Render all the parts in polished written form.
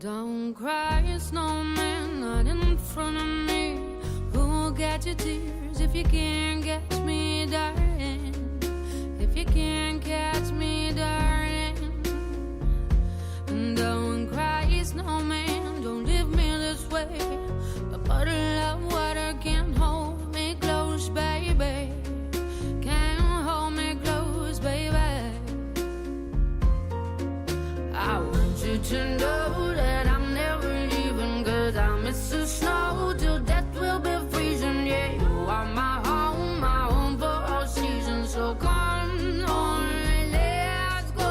Don't cry, snowman, not in front of me. Who'll get your tears if you can't catch me, darling? If you can't catch me, darling. Don't cry, snowman, don't leave me this way. The bottle of water can't hold me close, baby. Can't hold me close, baby. I want you to know that I'm never leaving, 'cause I miss the snow till death will be freezing. Yeah, you are my home for all seasons. So come on, let's go.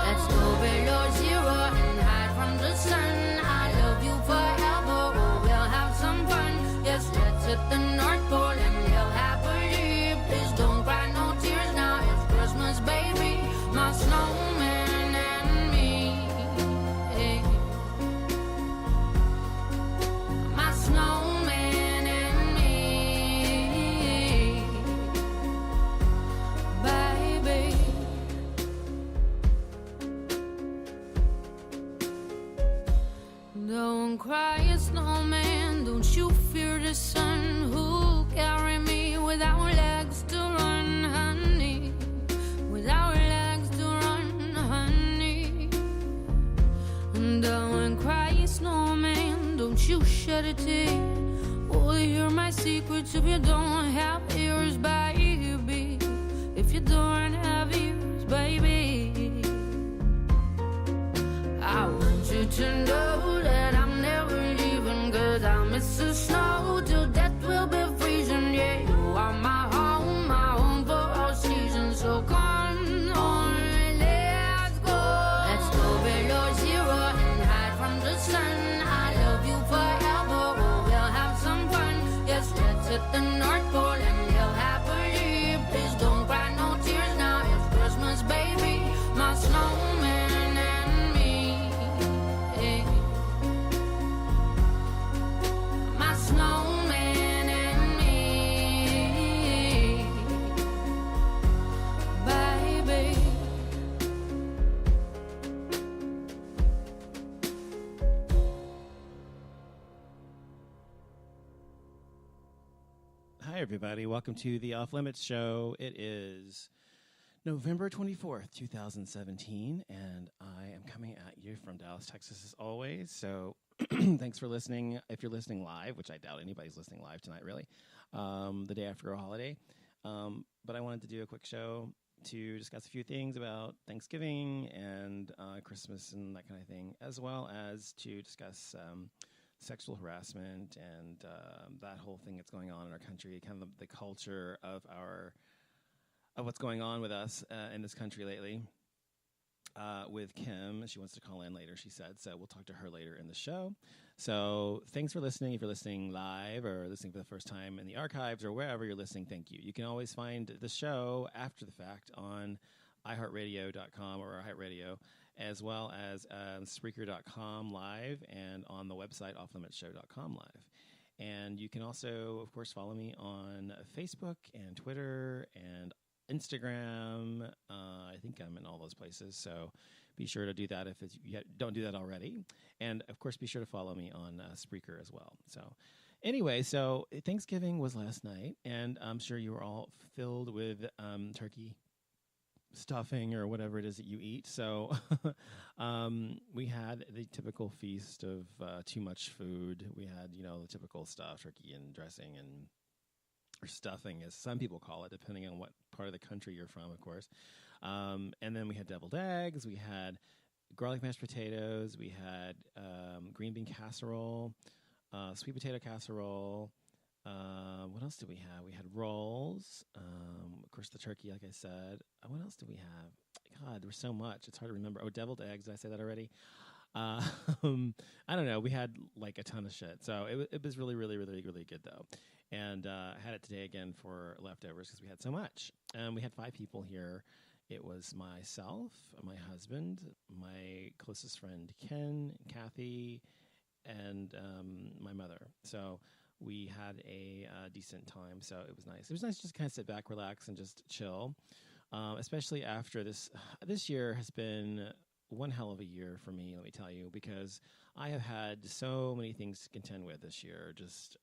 Let's go below zero and hide from the sun. I love you forever, oh, we'll have some fun. Yes, let's hit the North Pole and live happily. Please don't cry no tears now, it's Christmas, baby. My snowman and me. My snowman and me, baby. Don't cry, snowman, don't you fear the sun. Who'll carry me without legs to run, honey? Without legs to run, honey. Don't cry, snowman, don't you shed a tear. Oh, hear my secrets if you don't have ears, baby. If you don't have ears, baby. I want you to know that I'm never leaving, 'cause I miss the snow till death will be freezing. Yeah, you are my home for all seasons. So come on, let's go. Let's go below zero and hide from the sun. I love you forever, oh, we'll have some fun. Yes, let's hit the North Pole and live happily. Please don't cry no tears now, it's Christmas, baby. My snowman and me. My snowman and me, baby. Hi, everybody. Welcome to the Off Limits Show. It is November 24th, 2017, and I am coming at you from Dallas, Texas, as always. So thanks for listening. If you're listening live, which I doubt anybody's listening live tonight, really, the day after a holiday. But I wanted to do a quick show to discuss a few things about Thanksgiving and Christmas and that kind of thing, as well as to discuss sexual harassment and that whole thing that's going on in our country, kind of the culture of what's going on with us in this country lately. With Kim, she wants to call in later, she said, so we'll talk to her later in the show. So thanks for listening. If you're listening live or listening for the first time in the archives or wherever you're listening, thank you. You can always find the show after the fact on iHeartRadio.com or iHeartRadio, as well as Spreaker.com live and on the website offlimitshow.com live. And you can also, of course, follow me on Facebook and Twitter and Instagram. I think I'm in all those places, so be sure to do that if you don't do that already. And, of course, be sure to follow me on Spreaker as well. So anyway, so Thanksgiving was last night, and I'm sure you were all filled with turkey stuffing or whatever it is that you eat. So we had the typical feast of too much food. We had, the typical stuff, turkey and dressing and or stuffing, as some people call it, depending on what part of the country you're from, of course. And then we had deviled eggs. We had garlic mashed potatoes. We had green bean casserole, sweet potato casserole. What else did we have? We had rolls. Of course, the turkey, like I said. What else did we have? God, there was so much. It's hard to remember. Oh, deviled eggs. Did I say that already? I don't know. We had like a ton of shit. So it was really, really, really, really good, though. And I had it today again for leftovers because we had so much. We had 5 people here. It was myself, my husband, my closest friend, Ken, Kathy, and my mother. So we had a decent time. So it was nice. It was nice to just kind of sit back, relax, and just chill. Especially after this year has been one hell of a year for me, let me tell you, because I have had so many things to contend with this year, just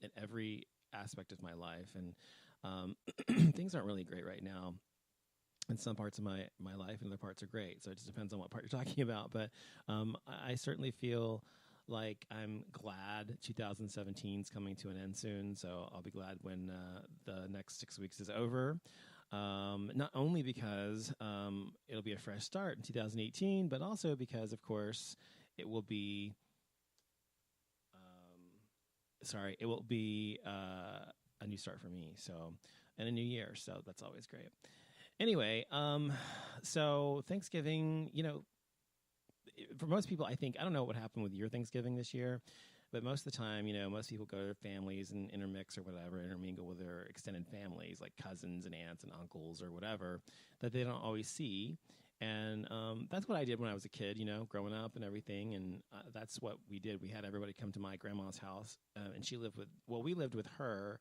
in every aspect of my life. And things aren't really great right now in some parts of my life, and other parts are great. So it just depends on what part you're talking about. But I certainly feel like I'm glad 2017 is coming to an end soon. So I'll be glad when the next 6 weeks is over. Not only because it'll be a fresh start in 2018, but also because, of course, it will be a new start for me. So, and a new year. So that's always great. Anyway, so Thanksgiving, for most people, I think, I don't know what happened with your Thanksgiving this year, but most of the time, most people go to their families and intermix or whatever, intermingle with their extended families, like cousins and aunts and uncles or whatever, that they don't always see. And that's what I did when I was a kid, growing up and everything. And that's what we did. We had everybody come to my grandma's house, and we lived with her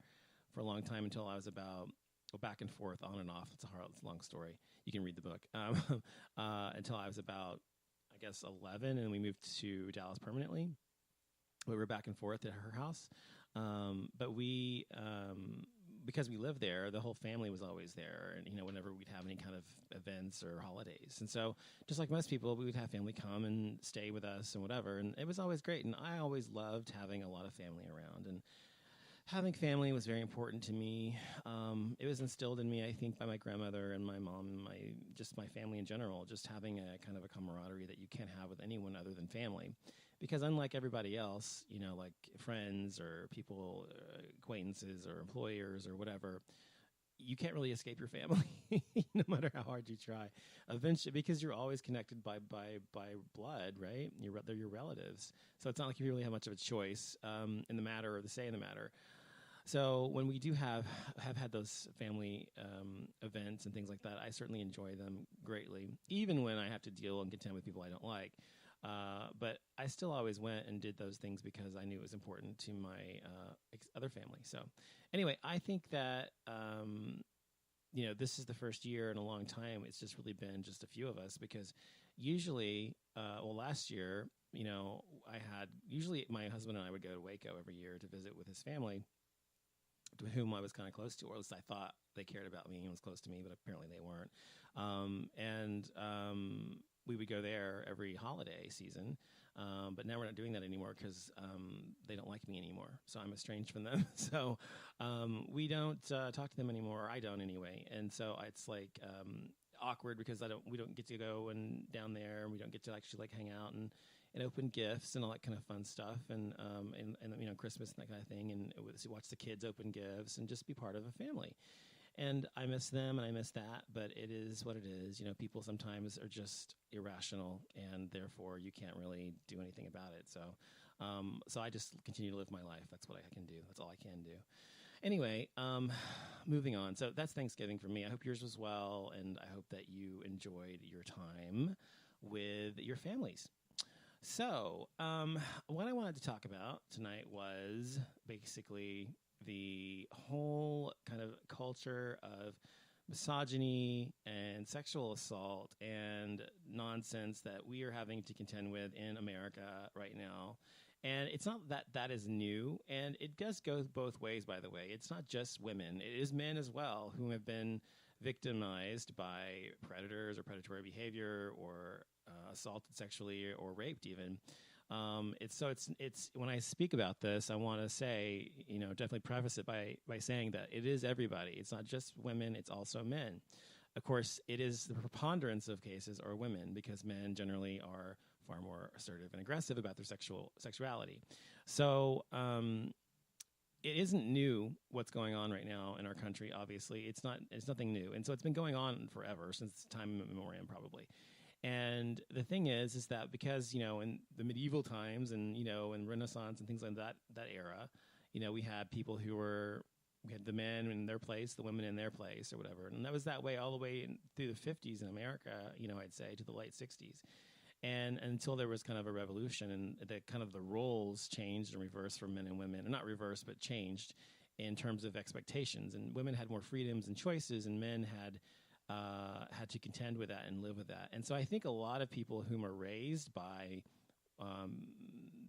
for a long time until I was about, back and forth, on and off. It's a long story. You can read the book. Until I was about, I guess, 11, and we moved to Dallas permanently. We were back and forth at her house. But we, because we lived there, the whole family was always there. And, whenever we'd have any kind of events or holidays. And so just like most people, we would have family come and stay with us and whatever. And it was always great. And I always loved having a lot of family around. And having family was very important to me. It was instilled in me, I think, by my grandmother and my mom and my family in general, just having a kind of a camaraderie that you can't have with anyone other than family. Because unlike everybody else, like friends or people, acquaintances or employers or whatever, you can't really escape your family, no matter how hard you try. Eventually, because you're always connected by blood, right? They're your relatives. So it's not like you really have much of a choice in the matter or the say in the matter. So when we do have had those family events and things like that, I certainly enjoy them greatly, even when I have to deal and contend with people I don't like. But I still always went and did those things because I knew it was important to my other family. So anyway, I think that, this is the first year in a long time. It's just really been just a few of us because usually, last year, usually my husband and I would go to Waco every year to visit with his family, to whom I was kind of close to, or at least I thought they cared about me and was close to me, but apparently they weren't. We would go there every holiday season, but now we're not doing that anymore because they don't like me anymore. So I'm estranged from them. So we don't talk to them anymore. Or I don't anyway. And so it's like awkward because we don't get to go and down there, and we don't get to actually hang out and open gifts and all that kind of fun stuff, and Christmas and that kind of thing, and watch the kids open gifts and just be part of a family. And I miss them and I miss that, but it is what it is. People sometimes are just irrational, and therefore you can't really do anything about it. So I just continue to live my life. That's what I can do. That's all I can do. Anyway, moving on. So that's Thanksgiving for me. I hope yours was well, and I hope that you enjoyed your time with your families. So what I wanted to talk about tonight was basically the whole kind of culture of misogyny and sexual assault and nonsense that we are having to contend with in America right now. And it's not that is new, and it does go both ways, by the way. It's not just women. It is men as well who have been victimized by predators or predatory behavior or assaulted sexually or raped even. It's when I speak about this, I want to say, definitely preface it by saying that it is everybody. It's not just women, it's also men. Of course, it is the preponderance of cases are women because men generally are far more assertive and aggressive about their sexuality. So it isn't new what's going on right now in our country, obviously. It's nothing new. And so it's been going on forever, since time immemorial probably. And the thing is that because, in the medieval times and, in Renaissance and things like that era, we had people we had the men in their place, the women in their place or whatever. And that was that way all the way through the 50s in America, I'd say to the late 60s. And until there was kind of a revolution and the roles changed and reversed for men and women, and not reversed, but changed in terms of expectations. And women had more freedoms and choices, and men had had to contend with that and live with that. And so I think a lot of people whom are raised by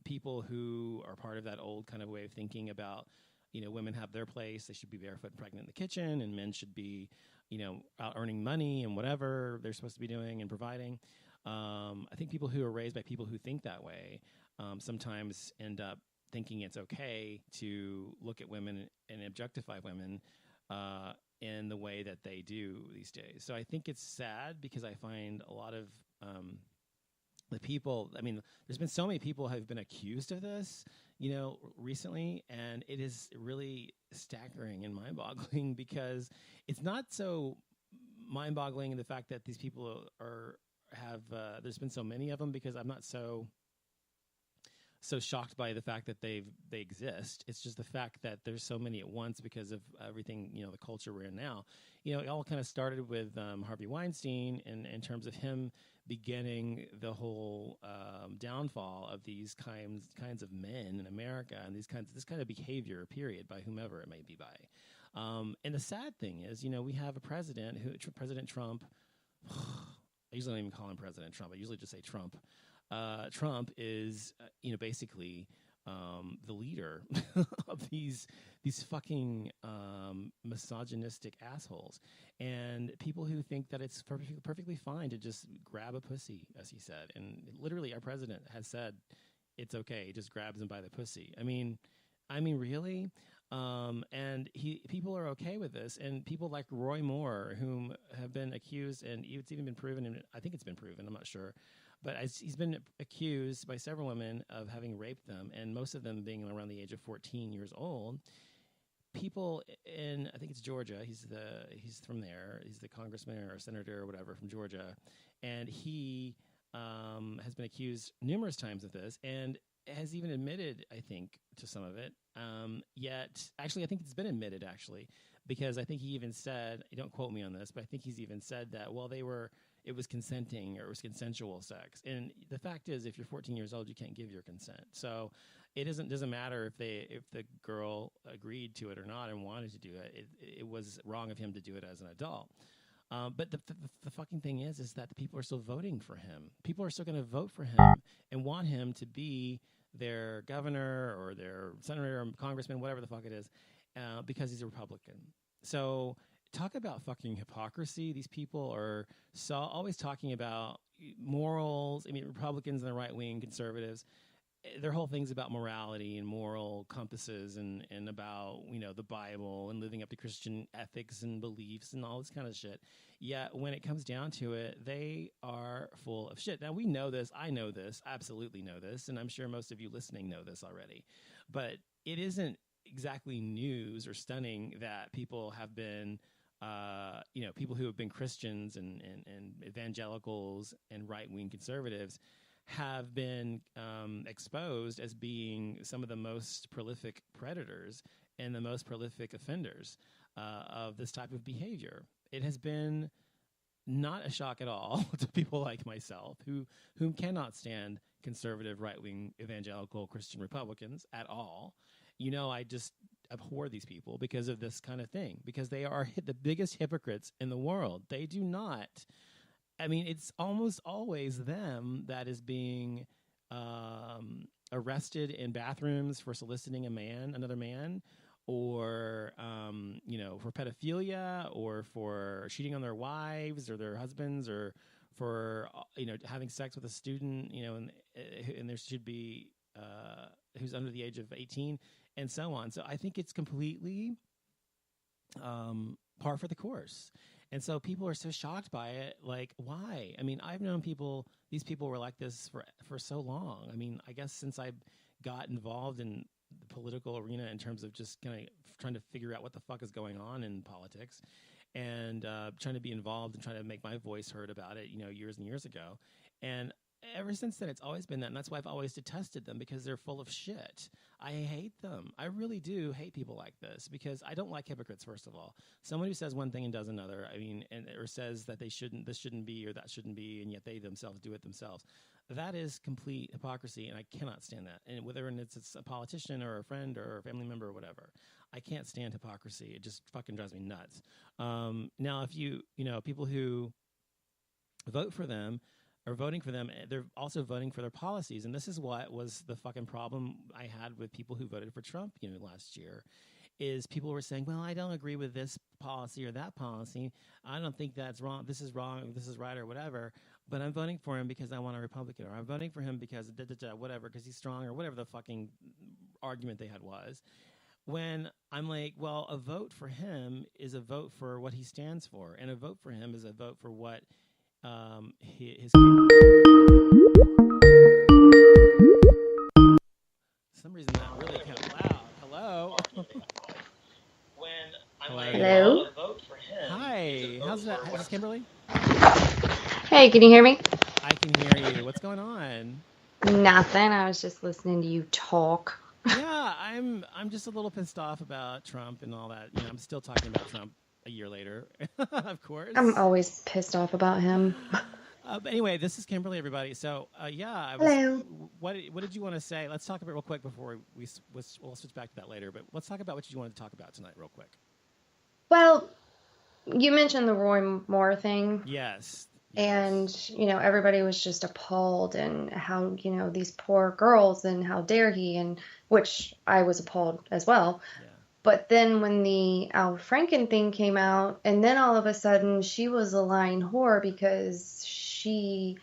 people who are part of that old kind of way of thinking about, women have their place, they should be barefoot and pregnant in the kitchen, and men should be, out earning money and whatever they're supposed to be doing and providing. I think people who are raised by people who think that way sometimes end up thinking it's okay to look at women and objectify women in the way that they do these days. So I think it's sad because I find a lot of the people, there's been so many people have been accused of this, recently, and it is really staggering and mind-boggling because it's not so mind-boggling in the fact that these people there's been so many of them, because I'm not so shocked by the fact that they exist. It's just the fact that there's so many at once because of everything, the culture we're in now. It all kind of started with Harvey Weinstein in terms of him beginning the whole downfall of these kinds of men in America, and this kind of behavior, period, by whomever it may be by. And the sad thing is, we have a president President Trump. I usually don't even call him President Trump. I usually just say Trump. Trump is, basically the leader of these fucking misogynistic assholes, and people who think that it's perfectly fine to just grab a pussy, as he said. And literally, our president has said it's okay. He just grabs him by the pussy. I mean, really. And people are okay with this, and people like Roy Moore, whom have been accused, and it's even been proven, and I think it's been proven, I'm not sure, but he's been accused by several women of having raped them, and most of them being around the age of 14 years old. People in, I think it's Georgia, he's from there, he's the congressman or senator or whatever from Georgia, and he has been accused numerous times of this, and has even admitted, I think, to some of it. Yet, actually, I think it's been admitted, actually, because I think he even said, don't quote me on this, but I think he's even said that, well, it was consenting, or it was consensual sex. And the fact is, if you're 14 years old, you can't give your consent. So it doesn't matter if the girl agreed to it or not and wanted to do it. It was wrong of him to do it as an adult. But the fucking thing is that the people are still voting for him. People are still going to vote for him and want him to be their governor or their senator or congressman, whatever the fuck it is, because he's a Republican. So talk about fucking hypocrisy. These people are always talking about morals. Republicans and the right wing conservatives, their whole thing's about morality and moral compasses and about, the Bible and living up to Christian ethics and beliefs and all this kind of shit. Yet when it comes down to it, they are full of shit. Now, we know this. I know this. I absolutely know this. And I'm sure most of you listening know this already. But it isn't exactly news or stunning that people have been, people who have been Christians and evangelicals and right-wing conservatives have been exposed as being some of the most prolific predators and the most prolific offenders of this type of behavior. It has been not a shock at all to people like myself whom cannot stand conservative, right-wing, evangelical Christian Republicans at all. I just abhor these people because of this kind of thing, because they are the biggest hypocrites in the world. They do not. It's almost always them that is being arrested in bathrooms for soliciting another man, or, for pedophilia, or for cheating on their wives or their husbands, or for, having sex with a student, and there should be, who's under the age of 18, and so on. So I think it's completely par for the course. And so people are so shocked by it. Like, why? I've known these people were like this for so long. I guess since I got involved in the political arena in terms of just kind of trying to figure out what the fuck is going on in politics, and trying to be involved and trying to make my voice heard about it, years and years ago. And ever since then, it's always been that. And that's why I've always detested them, because they're full of shit. I hate them. I really do hate people like this, because I don't like hypocrites, first of all. Someone who says one thing and does another, or says that this shouldn't be, or that shouldn't be, and yet they themselves do it themselves. That is complete hypocrisy, and I cannot stand that. And whether it's a politician or a friend or a family member or whatever, I can't stand hypocrisy. It just fucking drives me nuts. Now, if people who vote for them are voting for them, they're also voting for their policies. And this is what was the fucking problem I had with people who voted for Trump, last year, is people were saying, well, I don't agree with this policy or that policy. I don't think that's wrong. This is wrong. This is right or whatever. But I'm voting for him because I want a Republican, or I'm voting for him because whatever, because he's strong, or whatever the fucking argument they had was. When I'm like, well, a vote for him is a vote for what he stands for, and a vote for him is a vote for what his. For some reason that really came loud. Hello. When I'm like, hello. Well, a vote for him. Hi. How's that? Is this Kimberly? Hey, can you hear me? I can hear you. What's going on? Nothing. I was just listening to you talk. Yeah, I'm just a little pissed off about Trump and all that. I'm still talking about Trump a year later, of course. I'm always pissed off about him. But anyway, this is Kimberly, everybody. So, Hello. What did you want to say? Let's talk about it real quick before we'll switch back to that later. But let's talk about what you wanted to talk about tonight real quick. Well, you mentioned the Roy Moore thing. Yes. And, everybody was just appalled, and how, these poor girls, and how dare he, and which I was appalled as well. Yeah. But then when the Al Franken thing came out, and then all of a sudden she was a lying whore because she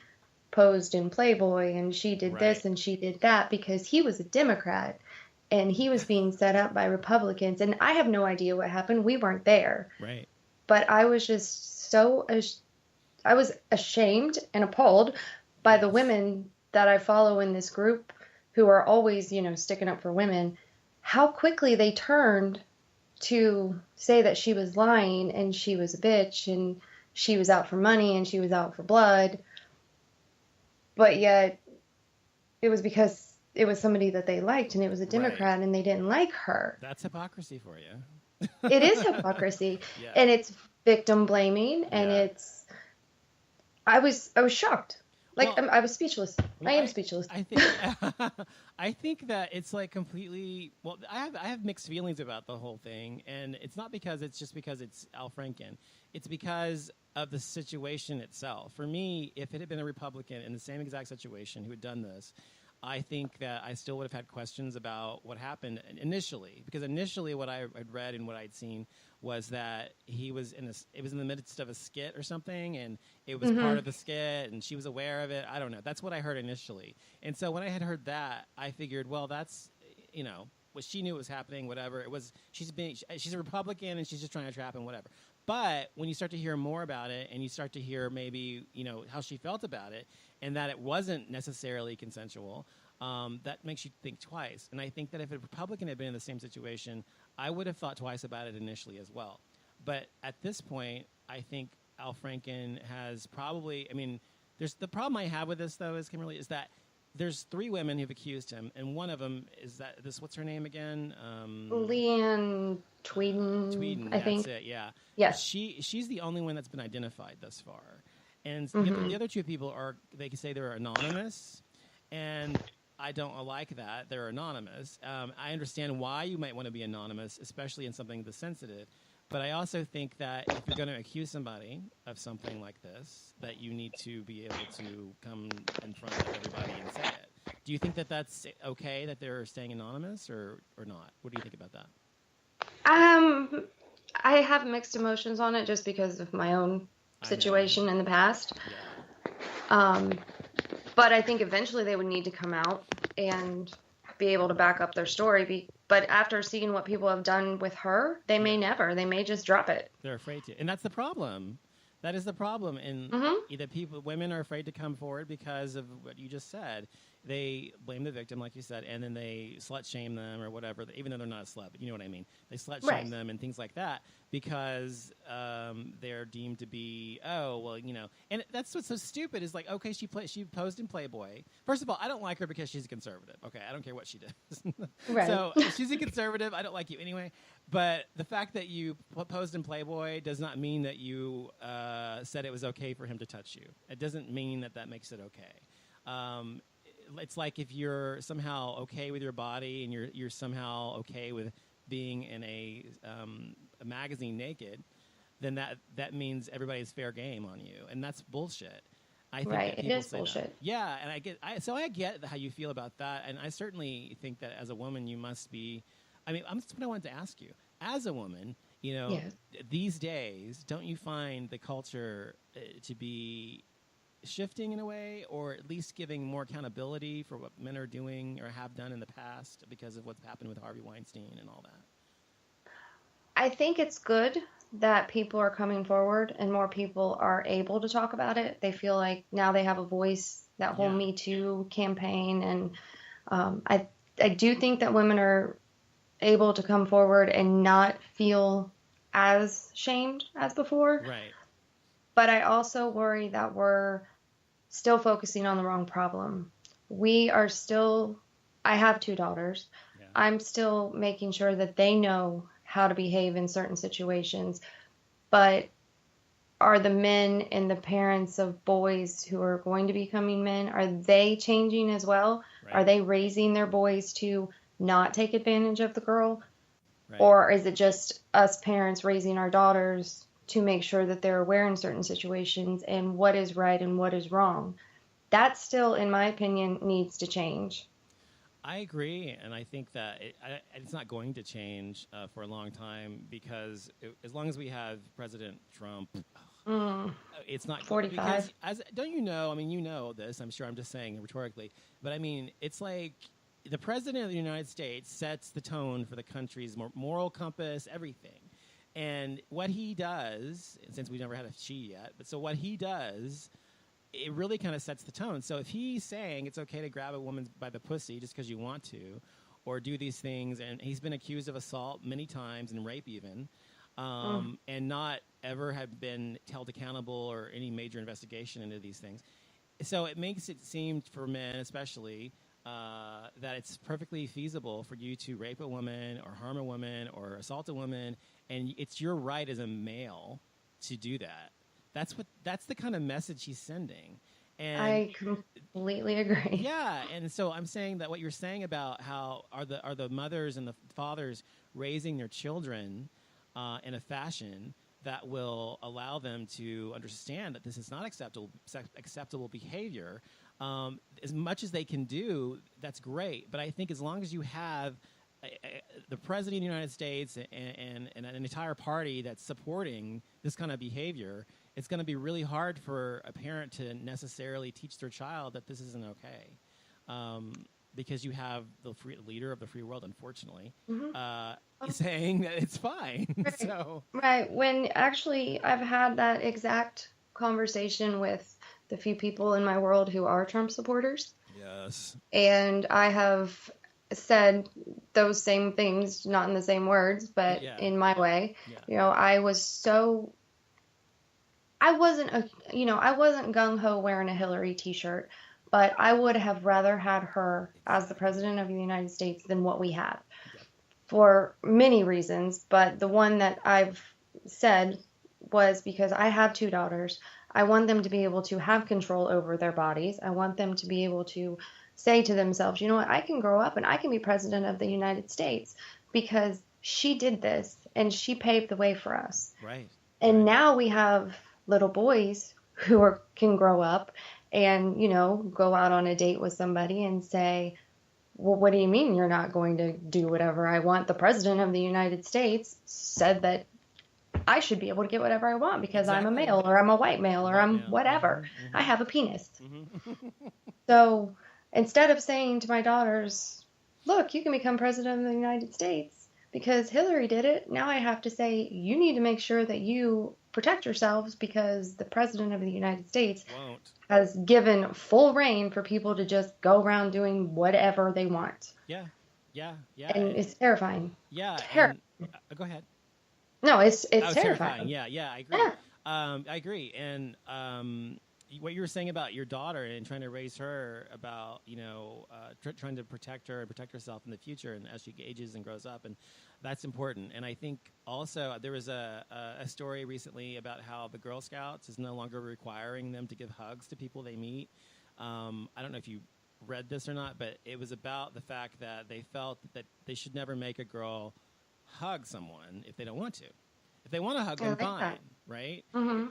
posed in Playboy, and she did this and she did that because he was a Democrat and he was being set up by Republicans. And I have no idea what happened. We weren't there. Right. But I was just I was ashamed and appalled by the women that I follow in this group who are always, sticking up for women, how quickly they turned to say that she was lying and she was a bitch and she was out for money and she was out for blood. But yet it was because it was somebody that they liked, and it was a Democrat, and they didn't like her. That's hypocrisy for you. It is hypocrisy. Yeah. And it's victim blaming, and it's I was shocked. Like, well, I was speechless. I am speechless. I think that it's like completely. Well, I have mixed feelings about the whole thing, and it's not because it's Al Franken. It's because of the situation itself. For me, if it had been a Republican in the same exact situation who had done this, I think that I still would have had questions about what happened initially. Because initially, what I had read and what I'd seen was that it was in the midst of a skit or something, and it was part of the skit, and she was aware of it. I don't know. That's what I heard initially. And so when I had heard that, I figured, well, that's, well, she knew it was happening, whatever. It was, she's a Republican, and she's just trying to trap him, whatever. But when you start to hear more about it, and you start to hear maybe, how she felt about it, and that it wasn't necessarily consensual, that makes you think twice. And I think that if a Republican had been in the same situation, I would have thought twice about it initially as well. But at this point, I think Al Franken has probably, there's the problem I have with this, though, Kimberly, is that there's 3 women who've accused him, and one of them is what's her name again? Leanne Tweeden, I think. That's it, yeah. Yes. She's the only one that's been identified thus far. And the other 2 people they can say they're anonymous, and I don't like that. They're anonymous. I understand why you might want to be anonymous, especially in something this sensitive. But I also think that if you're going to accuse somebody of something like this, that you need to be able to come in front of everybody and say it. Do you think that that's okay that they're staying anonymous or not? What do you think about that? I have mixed emotions on it just because of my own situation in the past. Yeah. But I think eventually they would need to come out and be able to back up their story. But after seeing what people have done with her, they may never. They may just drop it. They're afraid to. And that's the problem. That is the problem. And either women are afraid to come forward because of what you just said. They blame the victim, like you said, and then they slut shame them or whatever, even though they're not a slut, but you know what I mean. They slut shame them and things like that because they're deemed to be, and that's what's so stupid is like, okay, she posed in Playboy. First of all, I don't like her because she's a conservative. Okay, I don't care what she does. Right. So she's a conservative. I don't like you anyway. But the fact that you posed in Playboy does not mean that you said it was okay for him to touch you. It doesn't mean that makes it okay. It's like if you're somehow okay with your body and you're somehow okay with being in a magazine naked, then that means everybody's fair game on you, and that's bullshit. I think Right, that people it is say bullshit. that. Yeah, and I get how you feel about that, and I certainly think that as a woman you must be. I mean, that's what I wanted to ask you. As a woman, these days, don't you find the culture to be shifting in a way, or at least giving more accountability for what men are doing or have done in the past because of what's happened with Harvey Weinstein and all that? I think it's good that people are coming forward and more people are able to talk about it. They feel like now they have a voice, that whole Me Too campaign. And I do think that women are able to come forward and not feel as shamed as before. Right. But I also worry that we're still focusing on the wrong problem. I have 2 daughters. Yeah. I'm still making sure that they know how to behave in certain situations. But are the men and the parents of boys who are going to be becoming men, are they changing as well? Right. Are they raising their boys to not take advantage of the girl? Right. Or is it just us parents raising our daughters to make sure that they're aware in certain situations and what is right and what is wrong? That still, in my opinion, needs to change. I agree, and I think that it's not going to change for a long time because as long as we have President Trump, it's not 45. Don't you know? I mean, you know this. I'm sure. I'm just saying rhetorically, but I mean, it's like the president of the United States sets the tone for the country's moral compass, everything. And what he does, since we've never had a she yet, but so what he does, it really kind of sets the tone. So if he's saying it's okay to grab a woman by the pussy just because you want to, or do these things, and he's been accused of assault many times and rape even, and not ever have been held accountable or any major investigation into these things. So it makes it seem for men especially that it's perfectly feasible for you to rape a woman or harm a woman or assault a woman, and it's your right as a male to do that. That's the kind of message he's sending. And I completely agree. yeah, and so I'm saying that what you're saying about how are the mothers and the fathers raising their children in a fashion that will allow them to understand that this is not acceptable behavior. As much as they can do, that's great. But I think as long as you have the president of the United States and an entire party that's supporting this kind of behavior, it's going to be really hard for a parent to necessarily teach their child that this isn't okay. Because you have the leader of the free world, unfortunately, saying that it's fine. Right. So right. When actually I've had that exact conversation with the few people in my world who are Trump supporters. Yes. And I have said those same things, not in the same words, but in my way. Yeah. I wasn't gung-ho wearing a Hillary t-shirt, but I would have rather had her as the president of the United States than what we have for many reasons. But the one that I've said was because I have 2 daughters. I want them to be able to have control over their bodies. I want them to be able to say to themselves, you know what, I can grow up and I can be president of the United States because she did this and she paved the way for us. Right. And now we have little boys who can grow up and, go out on a date with somebody and say, well, what do you mean you're not going to do whatever I want? The president of the United States said that I should be able to get whatever I want because I'm a male or I'm a white male or I'm whatever. Mm-hmm. I have a penis. Mm-hmm. So instead of saying to my daughters, look, you can become president of the United States because Hillary did it, now I have to say, you need to make sure that you protect yourselves because the president of the United States has given full reign for people to just go around doing whatever they want. Yeah. And it's terrifying. Yeah. Go ahead. No, it's terrifying. Yeah, I agree. Yeah. I agree. And what you were saying about your daughter and trying to raise her about, trying to protect her and protect herself in the future and as she ages and grows up, and that's important. And I think also there was a story recently about how the Girl Scouts is no longer requiring them to give hugs to people they meet. I don't know if you read this or not, but it was about the fact that they felt that they should never make a girl hug someone if they don't want to. If they want to hug them, fine, right?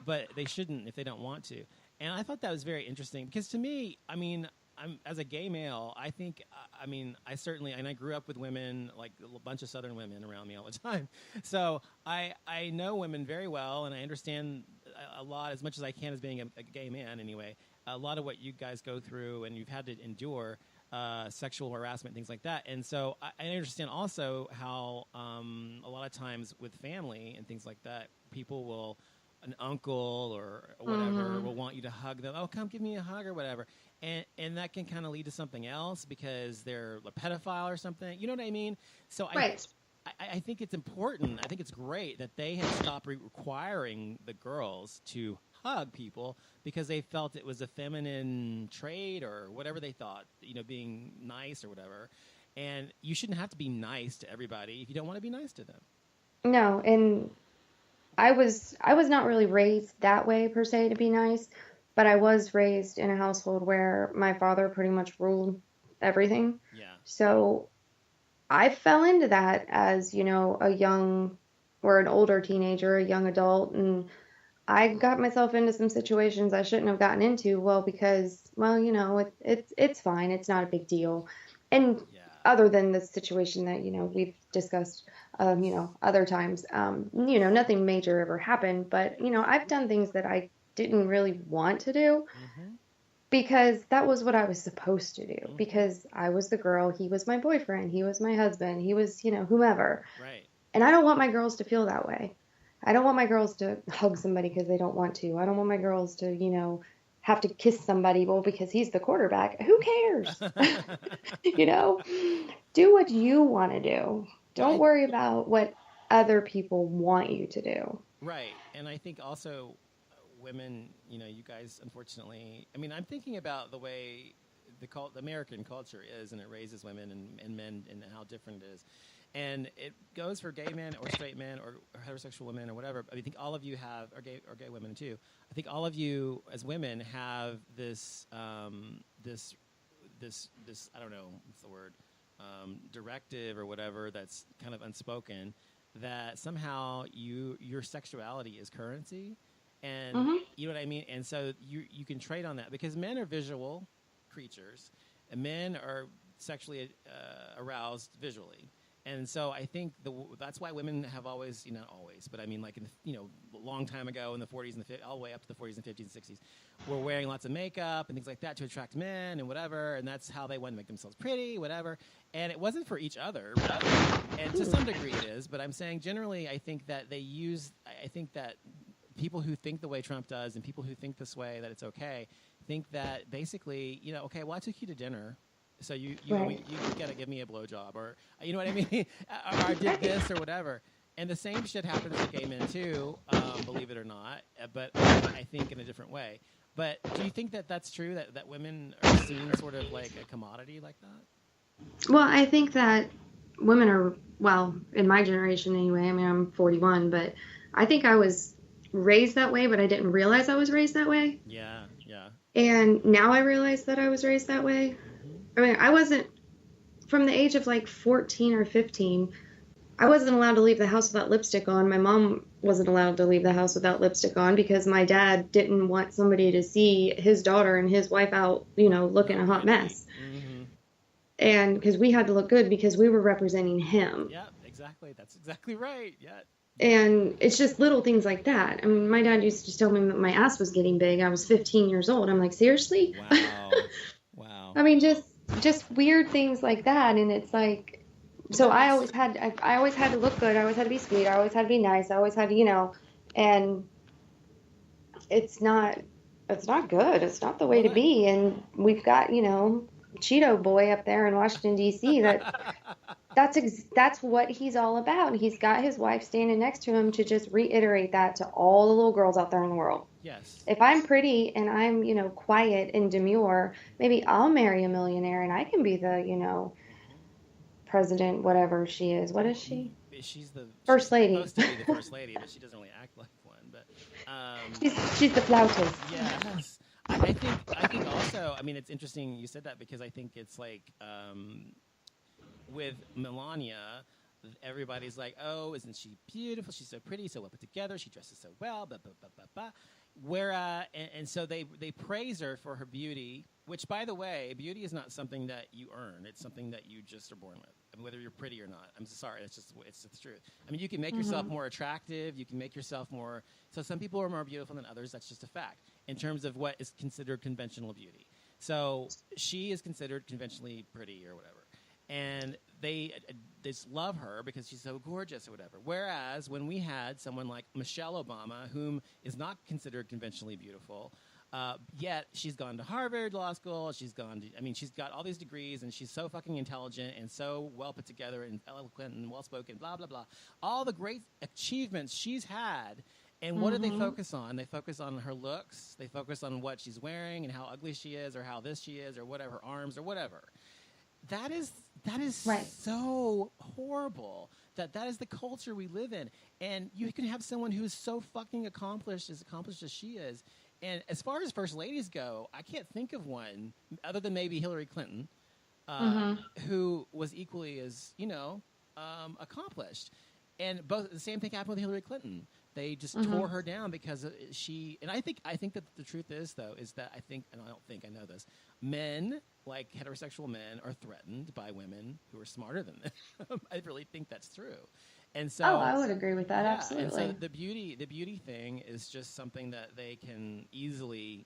But they shouldn't if they don't want to. And I thought that was very interesting because to me, I mean, I'm as a gay male, I think, I mean, I certainly, and I grew up with women, like a bunch of Southern women around me all the time. So I know women very well, and I understand a lot, as much as I can as being a gay man anyway, a lot of what you guys go through and you've had to endure, sexual harassment, things like that. And so I understand also how a lot of times with family and things like that, people will, an uncle or whatever will want you to hug them. Oh, come give me a hug or whatever. And that can kind of lead to something else because they're a pedophile or something. You know what I mean? So I think it's important. I think it's great that they have stopped requiring the girls to hug people because they felt it was a feminine trait or whatever they thought, you know, being nice or whatever. And you shouldn't have to be nice to everybody if you don't want to be nice to them. No, and I was not really raised that way per se to be nice, but I was raised in a household where my father pretty much ruled everything. Yeah. So I fell into that as, you know, a young or an older teenager, a young adult, and I got myself into some situations I shouldn't have gotten into, well, because, well, you know, it's fine. It's not a big deal. And other than the situation that, you know, we've discussed, you know, other times, you know, nothing major ever happened, but, you know, I've done things that I didn't really want to do because that was what I was supposed to do because I was the girl, he was my boyfriend, he was my husband, he was, you know, whomever. Right. And I don't want my girls to feel that way. I don't want my girls to hug somebody because they don't want to. I don't want my girls to, you know, have to kiss somebody, well, because he's the quarterback. Who cares? You know, do what you want to do. Don't worry about what other people want you to do. Right. And I think also women, you know, you guys, unfortunately, I mean, I'm thinking about the way the American culture is, and it raises women and men and how different it is. And it goes for gay men or straight men or heterosexual women or whatever. I think all of you have, or gay women too. I think all of you as women have this, this I don't know, what's the word, directive or whatever that's kind of unspoken, that somehow your sexuality is currency. And you know what I mean? And so you can trade on that because men are visual creatures and men are sexually aroused visually. And so I think that's why women have always, you know, not always, but I mean like, a long time ago in the 40s and the 50s, all the way up to the 40s and 50s and 60s, were wearing lots of makeup and things like that to attract men and whatever. And that's how they wanted to make themselves pretty, whatever. And it wasn't for each other. And to some degree it is. But I'm saying generally I think that I think that people who think the way Trump does and people who think this way, that it's okay, think that basically, you know, okay, well, I took you to dinner. So you got to give me a blowjob, or you know what I mean, or I did this or whatever. And the same shit happens to gay men too, believe it or not. But I think in a different way. But do you think that that's true? That women are seen sort of like a commodity like that? Well, I think that women are, well, in my generation anyway. I mean, I'm 41, but I think I was raised that way, but I didn't realize I was raised that way. Yeah. And now I realize that I was raised that way. I mean, I wasn't, from the age of like 14 or 15, I wasn't allowed to leave the house without lipstick on. My mom wasn't allowed to leave the house without lipstick on because my dad didn't want somebody to see his daughter and his wife out, you know, looking a hot mess. And because we had to look good because we were representing him. Yeah, exactly. That's exactly right. Yeah. And it's just little things like that. I mean, my dad used to tell me that my ass was getting big. I was 15 years old. I'm like, seriously? Wow. I mean, just weird things like that. And it's like, so I always had to look good. I always had to be sweet. I always had to be nice. I always had to, you know, and it's not good. It's not the way to be. And we've got, you know, Cheeto boy up there in Washington, D.C. That's what he's all about. He's got his wife standing next to him to just reiterate that to all the little girls out there in the world. Yes. If I'm pretty and I'm, you know, quiet and demure, maybe I'll marry a millionaire and I can be the, you know, president, whatever she is. What is she? She's the first lady. Supposed to be the first lady, but she doesn't really act like one. But she's the flautist. Yes. I think also, I mean, it's interesting you said that because I think it's like with Melania, everybody's like, oh, isn't she beautiful? She's so pretty, so well put together. She dresses so well, blah, blah, blah, blah, blah. And so they praise her for her beauty, which, by the way, beauty is not something that you earn. It's something that you just are born with, I mean, whether you're pretty or not. I'm sorry. It's the truth. I mean, you can make yourself more attractive. You can make yourself more. So some people are more beautiful than others. That's just a fact in terms of what is considered conventional beauty. So she is considered conventionally pretty or whatever. And they just love her because she's so gorgeous or whatever. Whereas when we had someone like Michelle Obama, whom is not considered conventionally beautiful, yet she's gone to Harvard Law School. She's got all these degrees, and she's so fucking intelligent and so well put together and eloquent and well-spoken, blah, blah, blah. All the great achievements she's had. And what do they focus on? They focus on her looks. They focus on what she's wearing and how ugly she is or how this she is or whatever, her arms or whatever. That is right. So horrible that is the culture we live in. And you can have someone who is so fucking accomplished as she is. And as far as first ladies go, I can't think of one other than maybe Hillary Clinton, who was equally as, accomplished. And the same thing happened with Hillary Clinton. They just tore her down because and I think that the truth is, though, is that I know this, men, like heterosexual men, are threatened by women who are smarter than them. I really think that's true. And so, I would agree with that, absolutely. And so the beauty thing is just something that they can easily,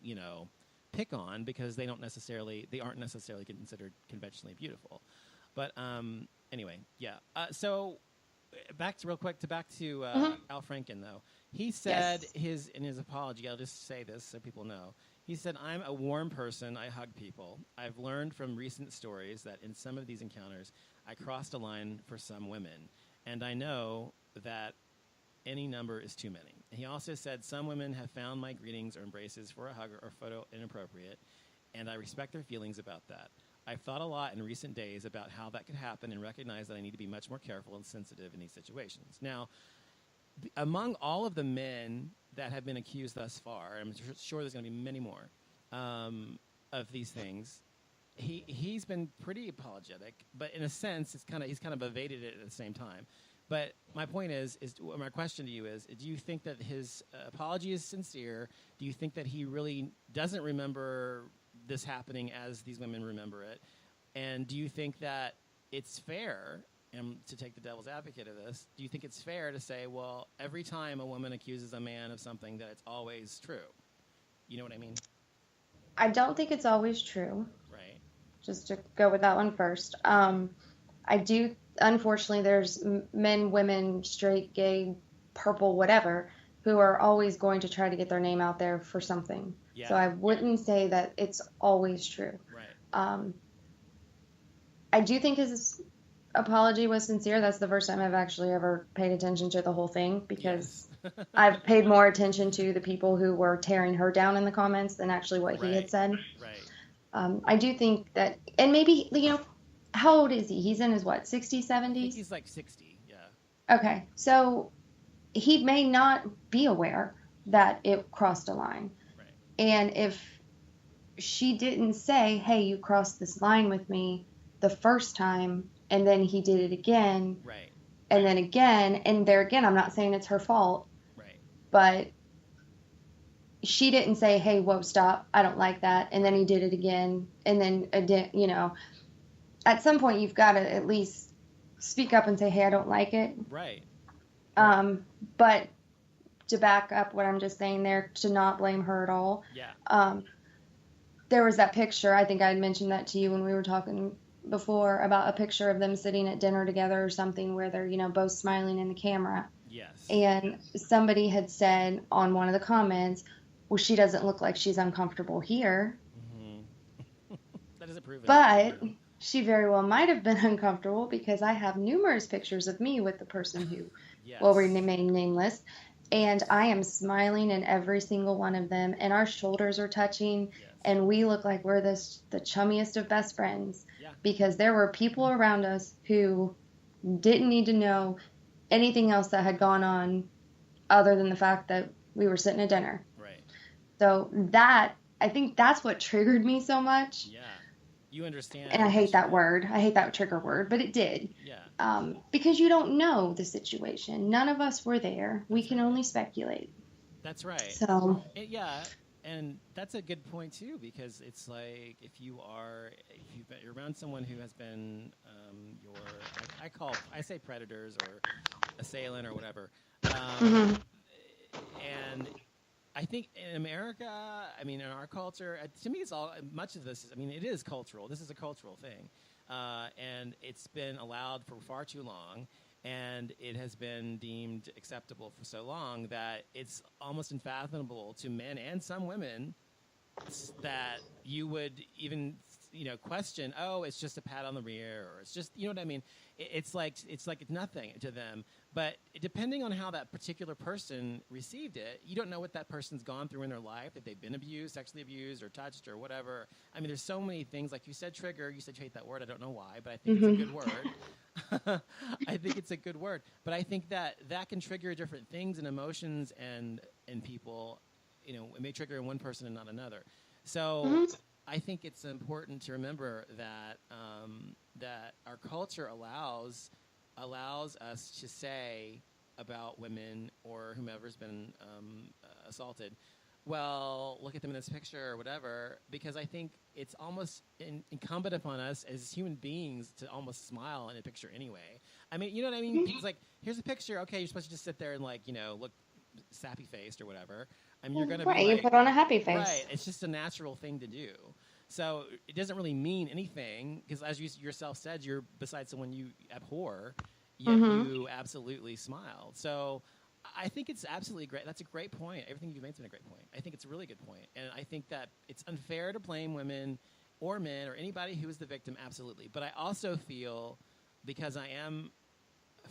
pick on because they aren't necessarily considered conventionally beautiful. But anyway, yeah. So back to Al Franken, though. He said in his apology, I'll just say this so people know. He said, "I'm a warm person. I hug people. I've learned from recent stories that in some of these encounters, I crossed a line for some women. And I know that any number is too many." And he also said, "Some women have found my greetings or embraces for a hug or photo inappropriate, and I respect their feelings about that. I've thought a lot in recent days about how that could happen and recognize that I need to be much more careful and sensitive in these situations." Now, among all of the men that have been accused thus far, I'm sure there's going to be many more of these things, he's been pretty apologetic, but in a sense, he's kind of evaded it at the same time. But my point is my question to you is, do you think that his apology is sincere? Do you think that he really doesn't remember this happening as these women remember it? And do you think that it's fair, and to take the devil's advocate of this, do you think it's fair to say, well, every time a woman accuses a man of something, that it's always true? You know what I mean? I don't think it's always true. Right. Just to go with that one first. I do, unfortunately, there's men, women, straight, gay, purple, whatever, who are always going to try to get their name out there for something. Yeah. So I wouldn't say that it's always true. Right. I do think his apology was sincere. That's the first time I've actually ever paid attention to the whole thing, because I've paid more attention to the people who were tearing her down in the comments than actually what he had said. Right. I do think that, and maybe, how old is he? He's in his, 60s, 70s? I think he's like 60, yeah. Okay, so he may not be aware that it crossed a line. Right. And if she didn't say, hey, you crossed this line with me the first time, and then he did it again, right, and then again, and there again, I'm not saying it's her fault, right, but she didn't say, hey, whoa, stop, I don't like that, and then he did it again, and then, at some point you've got to at least speak up and say, hey, I don't like it. Right. But to back up what I'm just saying there, to not blame her at all. Yeah. There was that picture, I think I had mentioned that to you when we were talking before, about a picture of them sitting at dinner together or something where they're, both smiling in the camera. Yes. And somebody had said on one of the comments, well, she doesn't look like she's uncomfortable here. Mm-hmm. That doesn't prove it. But she very well might have been uncomfortable, because I have numerous pictures of me with the person who will remain nameless. And I am smiling in every single one of them. And our shoulders are touching. Yes. And we look like we're the chummiest of best friends. Yeah. Because there were people around us who didn't need to know anything else that had gone on other than the fact that we were sitting at dinner. Right. So I think that's what triggered me so much. Yeah. You understand. And I hate that word. I hate that trigger word, but it did. Yeah. Because you don't know the situation. None of us were there. We can right. only speculate. That's right. So Yeah, and that's a good point too, because it's like if you're around someone who has been I say predators or assailant or whatever, and I think in America, I mean, in our culture, to me, it's all much of this. It is cultural. This is a cultural thing, and it's been allowed for far too long. And it has been deemed acceptable for so long that it's almost unfathomable to men and some women that you would even, question, oh, it's just a pat on the rear, or it's just, you know what I mean? It's like it's nothing to them. But depending on how that particular person received it, you don't know what that person's gone through in their life, if they've been abused, sexually abused, or touched, or whatever. There's so many things. Like you said, trigger. You said you hate that word. I don't know why, but I think it's a good word. I think it's a good word. But I think that can trigger different things and emotions and people. It may trigger in one person and not another. So I think it's important to remember that that our culture allows us to say about women or whomever's been assaulted, well, look at them in this picture or whatever, because I think it's almost incumbent upon us as human beings to almost smile in a picture anyway. You know what I mean? It's like, here's a picture. Okay, you're supposed to just sit there and look sappy-faced or whatever. You're going to be you put on a happy face. Right. It's just a natural thing to do. So it doesn't really mean anything because, as you yourself said, you're beside someone you abhor, yet you absolutely smiled. So I think it's absolutely great. That's a great point. Everything you've made's been a great point. I think it's a really good point. And I think that it's unfair to blame women or men or anybody who is the victim, absolutely. But I also feel, because I am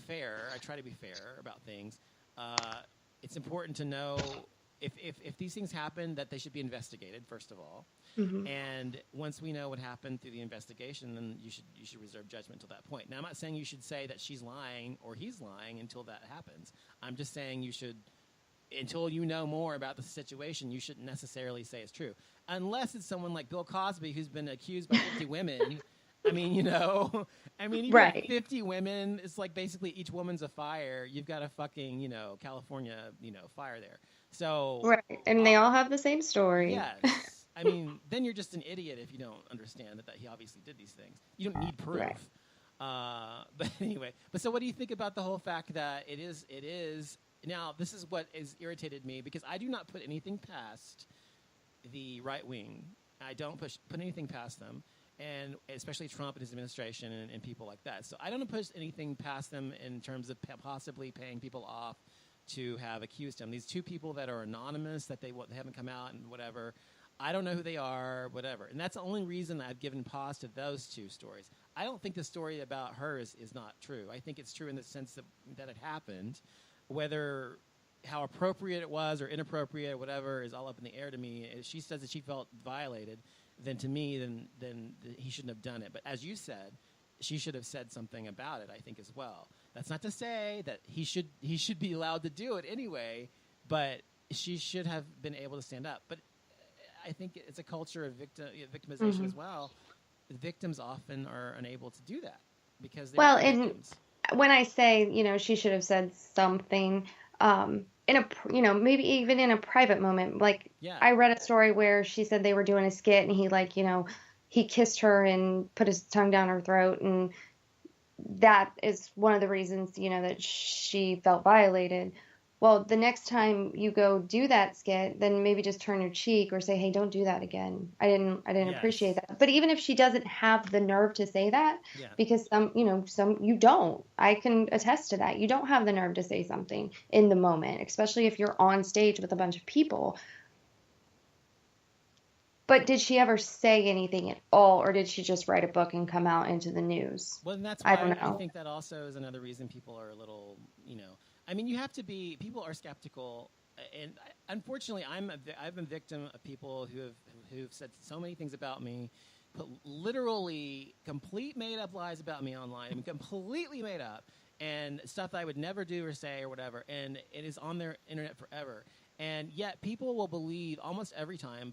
fair, I try to be fair about things, it's important to know if these things happen, that they should be investigated, first of all. And once we know what happened through the investigation, then you should reserve judgment until that point. Now, I'm not saying you should say that she's lying or he's lying until that happens. I'm just saying you should, until you know more about the situation, you shouldn't necessarily say it's true. Unless it's someone like Bill Cosby, who's been accused by 50 women. Even right. 50 women, it's like basically each woman's a fire. You've got a fucking, California, fire there. So right, and they all have the same story. Yes. Then you're just an idiot if you don't understand that he obviously did these things. You don't need proof. Right. But anyway, so what do you think about the whole fact that it is now, this is what has irritated me, because I do not put anything past the right wing. I don't put anything past them, and especially Trump and his administration and people like that. So I don't push anything past them in terms of possibly paying people off to have accused him. These two people that are anonymous, that they haven't come out and whatever, I don't know who they are, whatever. And that's the only reason I've given pause to those two stories. I don't think the story about her is not true. I think it's true in the sense that it happened. Whether how appropriate it was or inappropriate or whatever is all up in the air to me. If she says that she felt violated, then to me, then he shouldn't have done it. But as you said, she should have said something about it, I think, as well. That's not to say that he should be allowed to do it anyway, but she should have been able to stand up. But I think it's a culture of victimization as well. The victims often are unable to do that because they're victims. And when I say, she should have said something, in a, maybe even in a private moment, I read a story where she said they were doing a skit and he he kissed her and put his tongue down her throat, and that is one of the reasons, that she felt violated. Well, the next time you go do that skit, then maybe just turn your cheek or say, hey, don't do that again. I didn't appreciate that. But even if she doesn't have the nerve to say that, because some you don't, I can attest to that. You don't have the nerve to say something in the moment, especially if you're on stage with a bunch of people. But did she ever say anything at all, or did she just write a book and come out into the news? Well, and that's why I think that also is another reason people are a little, you have to be. People are skeptical, and unfortunately, I've been victim of people who've said so many things about me, put literally complete made up lies about me online. Completely made up, and stuff that I would never do or say or whatever, and it is on their internet forever. And yet, people will believe almost every time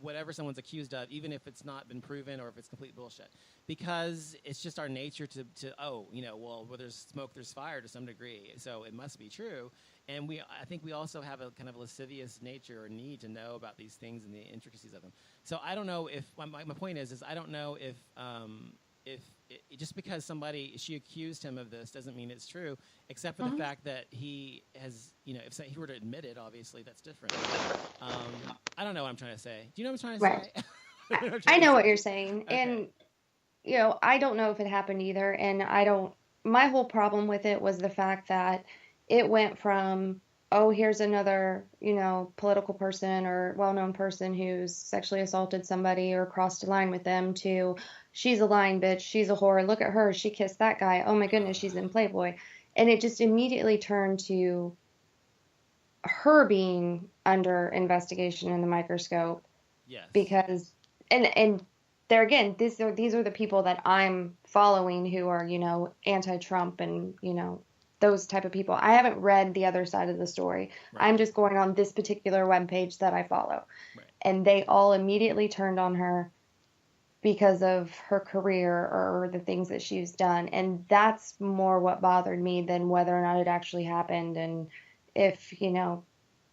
whatever someone's accused of, even if it's not been proven or if it's complete bullshit, because it's just our nature to well, where there's smoke, there's fire to some degree, so it must be true. And I think we also have a kind of lascivious nature or need to know about these things and the intricacies of them. So I don't know if my point is I don't know if just because she accused him of this doesn't mean it's true, except for the fact that he has, if he were to admit it, obviously that's different. I don't know what I'm trying to say. Do you know what I'm trying to say? I know what you're saying. Okay. And, I don't know if it happened either. And my whole problem with it was the fact that it went from, oh, here's another, political person or well-known person who's sexually assaulted somebody or crossed a line with them to, she's a lying bitch, she's a whore, look at her, she kissed that guy, oh my goodness, she's in Playboy. And it just immediately turned to her being under investigation in the microscope. Yes. Because, and there again, these are the people that I'm following who are, anti-Trump and, those type of people. I haven't read the other side of the story. Right. I'm just going on this particular webpage that I follow. Right. And they all immediately turned on her because of her career or the things that she's done. And that's more what bothered me than whether or not it actually happened and if,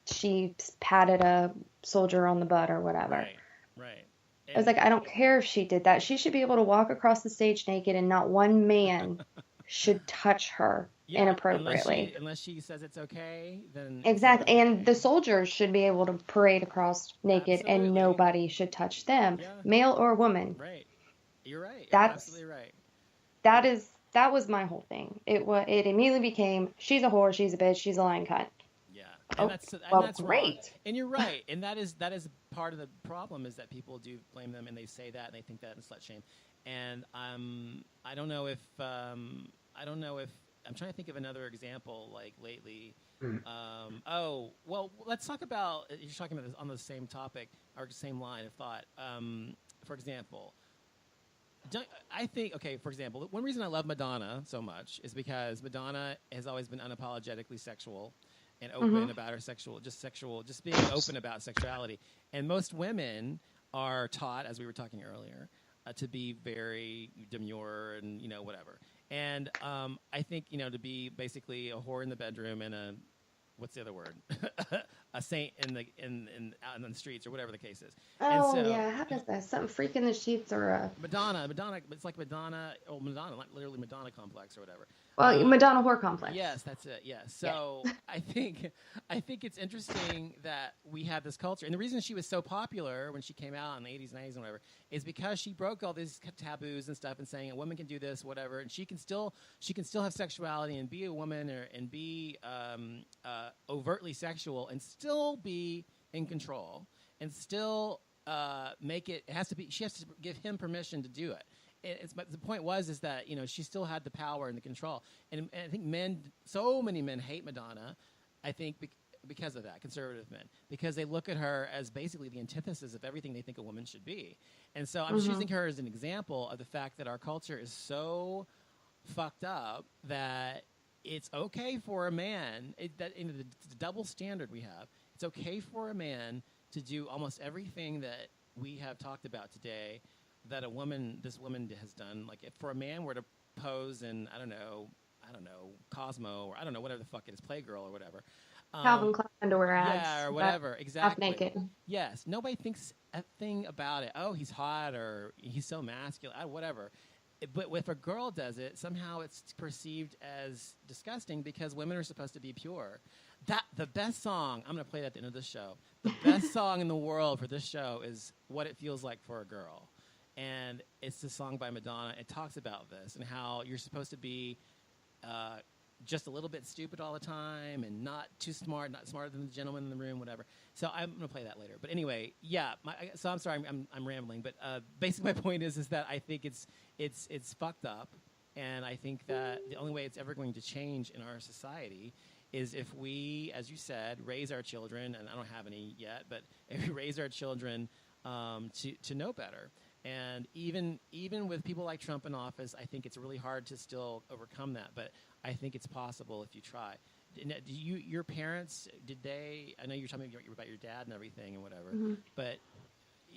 she patted a soldier on the butt or whatever. Right. I was like, I don't care if she did that. She should be able to walk across the stage naked and not one man should touch her inappropriately. Unless she says it's okay, then... Exactly. And the soldiers should be able to parade across naked and nobody should touch them, male or woman. Right. You're right. That's absolutely right. That was my whole thing. It immediately became, she's a whore, she's a bitch, she's a lying cunt. And that's great. Wrong. And you're right. And that is part of the problem is that people do blame them and they say that and they think that in slut shame. And I don't know if I'm trying to think of another example like lately. Let's talk about, you're talking about this on the same topic or same line of thought. For example, for example, one reason I love Madonna so much is because Madonna has always been unapologetically sexual and open about her just being open about sexuality. And most women are taught, as we were talking earlier, to be very demure and, whatever. And I think, to be basically a whore in the bedroom and what's the other word? A saint out in the streets or whatever the case is. Oh, and so, yeah. How does that? Something freak in the sheets or a... Madonna. It's like Madonna, like literally Madonna complex or whatever. Well, Madonna whore complex. Yes, that's it. Yeah. So I think it's interesting that we have this culture, and the reason she was so popular when she came out in the 80s, 90s, and whatever, is because she broke all these taboos and stuff, and saying a woman can do this, whatever, and she can still have sexuality and be a woman and be overtly sexual and still be in control and still make it. It has to be. She has to give him permission to do it. But the point is that she still had the power and the control, and I think so many men hate Madonna. I think because of that, conservative men, because they look at her as basically the antithesis of everything they think a woman should be, and so I'm choosing her as an example of the fact that our culture is so fucked up that it's okay for a man the double standard we have. It's okay for a man to do almost everything that we have talked about today that this woman has done. Like if for a man were to pose in, I don't know, Cosmo or I don't know, whatever the fuck it is, Playgirl or whatever. Calvin Klein underwear ads. Yeah, or whatever. Exactly. Half naked. Yes. Nobody thinks a thing about it. Oh, he's hot or he's so masculine, whatever. But if a girl does it, somehow it's perceived as disgusting because women are supposed to be pure. The best song, I'm going to play that at the end of this show. The best song in the world for this show is What It Feels Like for a Girl. And it's the song by Madonna. It talks about this and how you're supposed to be just a little bit stupid all the time and not too smart, not smarter than the gentleman in the room, whatever. So I'm going to play that later. But anyway, yeah. So I'm sorry, I'm rambling. But basically, my point is that I think it's fucked up, and I think that the only way it's ever going to change in our society is if we, as you said, raise our children. And I don't have any yet, but if we raise our children to know better. And even with people like Trump in office, I think it's really hard to still overcome that. But I think it's possible if you try. Your parents, did they? I know you're talking about your dad and everything and whatever. Mm-hmm. But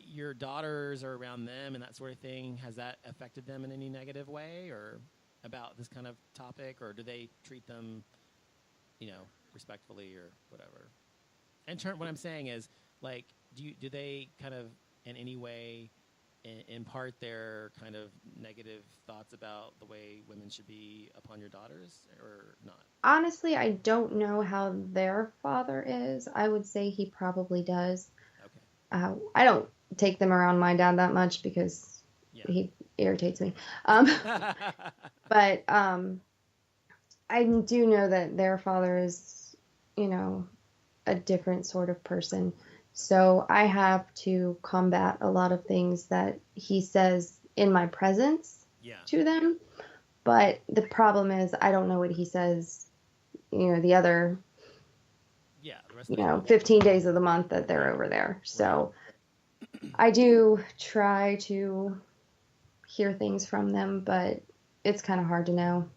your daughters are around them and that sort of thing, has that affected them in any negative way or about this kind of topic, or do they treat them, respectfully or whatever? And what I'm saying is, like, do they kind of in any way impart their kind of negative thoughts about the way women should be upon your daughters or not? Honestly, I don't know how their father is. I would say he probably does. Okay. I don't take them around my dad that much because he irritates me. But I do know that their father is, a different sort of person. So I have to combat a lot of things that he says in my presence to them. But the problem is I don't know what he says, the other, the rest of 15 days of the month that they're over there. So I do try to hear things from them, but it's kind of hard to know.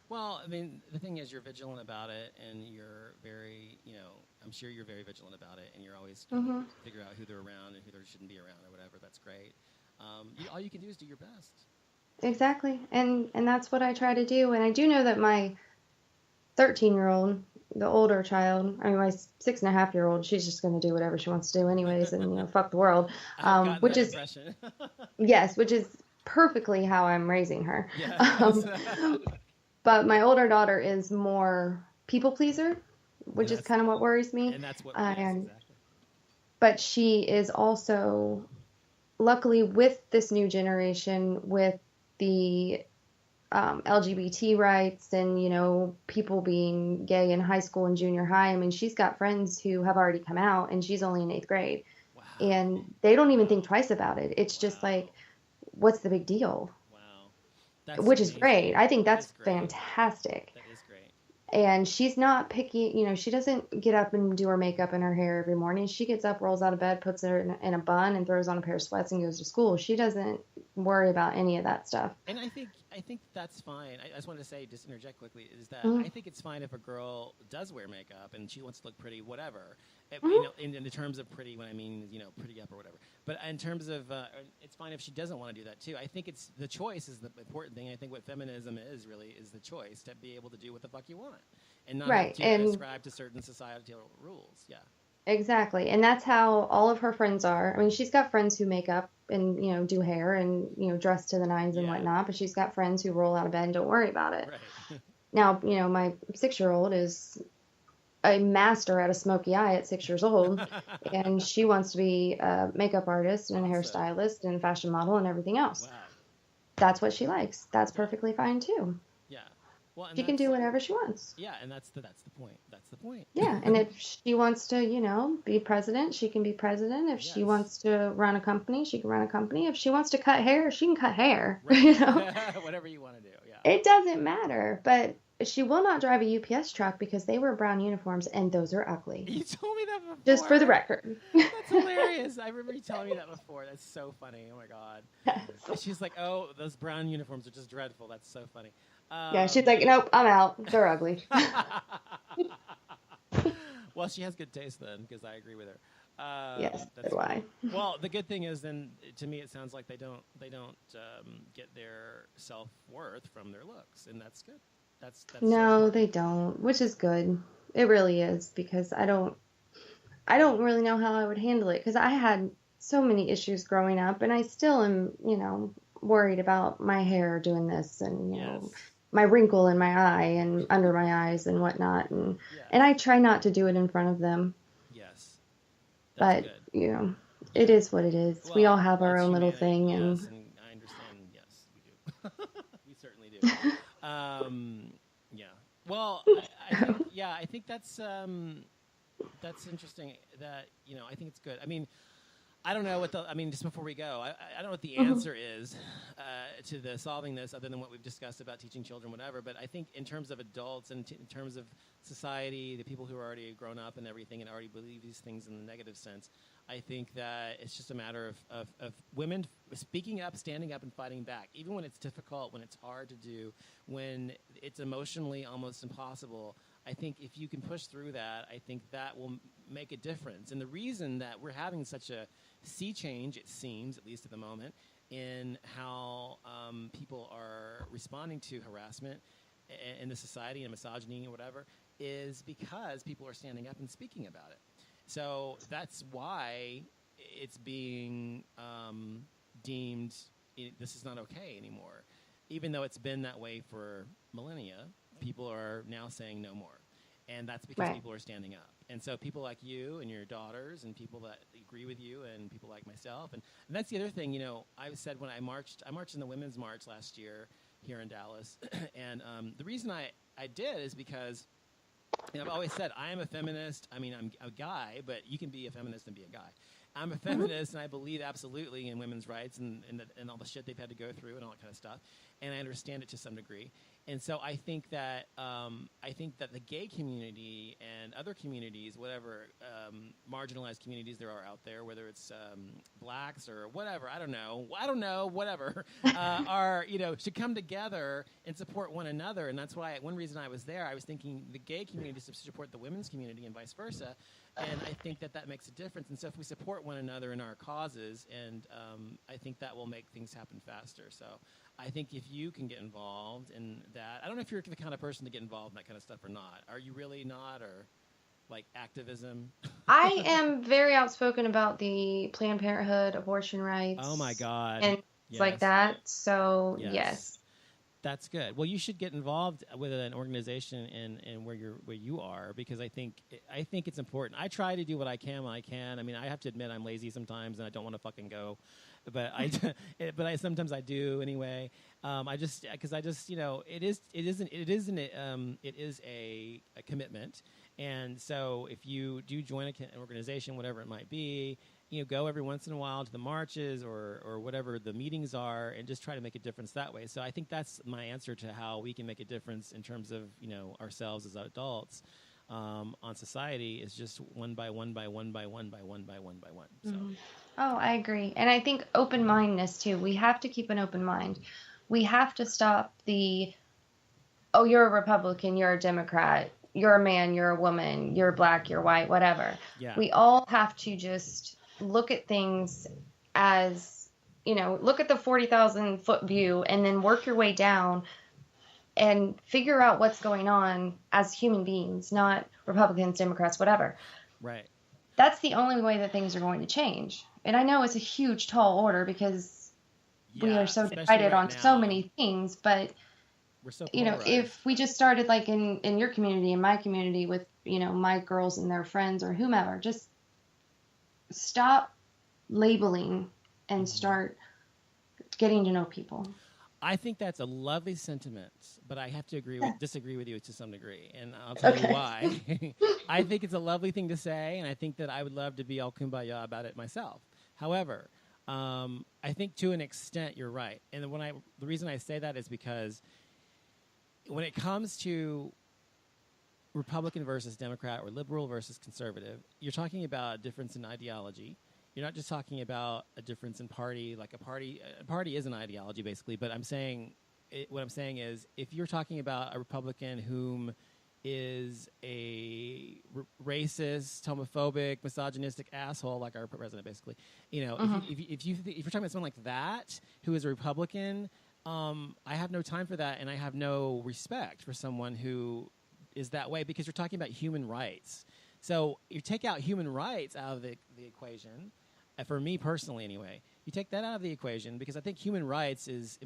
Well, I mean, the thing is, you're vigilant about it, and you're very, I'm sure you're very vigilant about it, and you're always trying to figure out who they're around and who they shouldn't be around or whatever. That's great. All you can do is do your best. Exactly, and that's what I try to do. And I do know that my 13-year-old, the older child, I mean, my 6.5-year-old, she's just going to do whatever she wants to do anyways, and fuck the world. Which is yes, which is perfectly how I'm raising her. Yes. But my older daughter is more people pleaser, which is kind of what worries me. And that's what exactly. But she is also, luckily with this new generation, with the LGBT rights and, people being gay in high school and junior high. I mean, she's got friends who have already come out and she's only in 8th grade. Wow. And they don't even think twice about it. It's just like, what's the big deal? Which is great. I think that's fantastic. That is great. And she's not picky, she doesn't get up and do her makeup and her hair every morning. She gets up, rolls out of bed, puts her in a bun and throws on a pair of sweats and goes to school. She doesn't worry about any of that stuff. And I think that's fine. I just wanted to say, just interject quickly, is that I think it's fine if a girl does wear makeup and she wants to look pretty, whatever. In the terms of pretty, when I mean, pretty up or whatever. But in terms of, it's fine if she doesn't want to do that too. I think it's the choice is the important thing. I think what feminism is really is the choice to be able to do what the fuck you want and not have to ascribe to certain societal rules. Yeah. Exactly. And that's how all of her friends are. I mean, she's got friends who make up and, do hair and, dress to the nines and whatnot, but she's got friends who roll out of bed and don't worry about it. Right. Now, my 6-year-old is a master at a smoky eye at 6 years old, and she wants to be a makeup artist and a hairstylist and fashion model and everything else. Wow. That's what she likes. That's perfectly fine too. Yeah. Well, she can do whatever she wants. Yeah, and that's the point. That's the point. Yeah, and if she wants to, be president, she can be president. If she wants to run a company, she can run a company. If she wants to cut hair, she can cut hair. Right. Whatever you want to do. Yeah. It doesn't matter, but she will not drive a UPS truck because they wear brown uniforms and those are ugly. You told me that before. Just for the record. That's hilarious. I remember you telling me that before. That's so funny. Oh my God. Yes. She's like, oh, those brown uniforms are just dreadful. That's so funny. Yeah, she's like, nope, I'm out. They're ugly. Well, she has good taste then, because I agree with her. Yes, that's why. Well, the good thing is, then, to me, it sounds like they don't get their self-worth from their looks, and that's good. That's no, they don't, which is good. It really is, because I don't really know how I would handle it, because I had so many issues growing up, and I still am, worried about my hair doing this, and my wrinkle in my eye and under my eyes and whatnot, and I try not to do it in front of them. Yes. But good. It is what it is. Well, we all have our own little thing, and I understand. Yes, we do. We certainly do. Yeah. Well, I think that's interesting. That I think it's good. I mean, I don't know just before we go, I don't know what the answer is to solving this, other than what we've discussed about teaching children, whatever. But I think in terms of adults and in terms of society, the people who are already grown up and everything and already believe these things in the negative sense, I think that it's just a matter of women speaking up, standing up, and fighting back, even when it's difficult, when it's hard to do, when it's emotionally almost impossible. I think if you can push through that, I think that will make a difference. And the reason that we're having such a sea change, it seems, at least at the moment, in how people are responding to harassment in the society and misogyny and whatever, is because people are standing up and speaking about it. So that's why it's being deemed this is not okay anymore. Even though it's been that way for millennia, people are now saying no more. And that's because people are standing up. And so people like you and your daughters and people that agree with you and people like myself. And that's the other thing, you know, I said when I marched in the Women's March last year here in Dallas. And the reason I did is because, you know, I've always said I am a feminist. I mean, I'm a guy, but you can be a feminist and be a guy. I'm a feminist, and I believe absolutely in women's rights and all the shit they've had to go through and all that kind of stuff. And I understand it to some degree. And so I think that the gay community and other communities, whatever marginalized communities there are out there, whether it's blacks or whatever, I don't know, whatever, are, you know, should come together and support one another. And that's why one reason I was there, I was thinking the gay community should support the women's community and vice versa. And I think that makes a difference. And so if we support one another in our causes, and I think that will make things happen faster. So I think if you can get involved in that, I don't know if you're the kind of person to get involved in that kind of stuff or not. Are you really not, or like activism? I am very outspoken about the Planned Parenthood, abortion rights. Oh my God. And yes. like that. So yes. That's good. Well, you should get involved with an organization in where you are, because I think it's important. I try to do what I can when I can. I mean, I have to admit I'm lazy sometimes and I don't want to fucking go, but I sometimes I do anyway. Because you know, it is a commitment. And so if you do join an organization, whatever it might be, you know, go every once in a while to the marches or whatever the meetings are, and just try to make a difference that way. So I think that's my answer to how we can make a difference in terms of, you know, ourselves as adults on society, is just one by one by one by one by one by one by one. So. Mm-hmm. Oh, I agree. And I think open-mindedness too. We have to keep an open mind. We have to stop oh, you're a Republican, you're a Democrat, you're a man, you're a woman, you're black, you're white, whatever. Yeah. We all have to just look at things as, you know, look at the 40,000 foot view and then work your way down and figure out what's going on as human beings, not Republicans, Democrats, whatever. Right. That's the only way that things are going to change. And I know it's a huge, tall order because we are so divided on so many things, but we're so you know, if we just started like in your community, in my community, with, you know, my girls and their friends or whomever, just stop labeling and start getting to know people. I think that's a lovely sentiment, but I have to disagree with you to some degree, and I'll tell you why. I think it's a lovely thing to say, and I think that I would love to be all kumbaya about it myself. However, I think to an extent you're right, and the reason I say that is because when it comes to Republican versus Democrat or liberal versus conservative, you're talking about a difference in ideology. You're not just talking about a difference in party. Like a party is an ideology basically. But what I'm saying is, if you're talking about a Republican whom is a racist, homophobic, misogynistic asshole like our president, basically, you know, if you're talking about someone like that who is a Republican, I have no time for that, and I have no respect for someone who is that way, because you're talking about human rights. So you take out human rights out of the equation, for me personally anyway, you take that out of the equation, because I think human rights is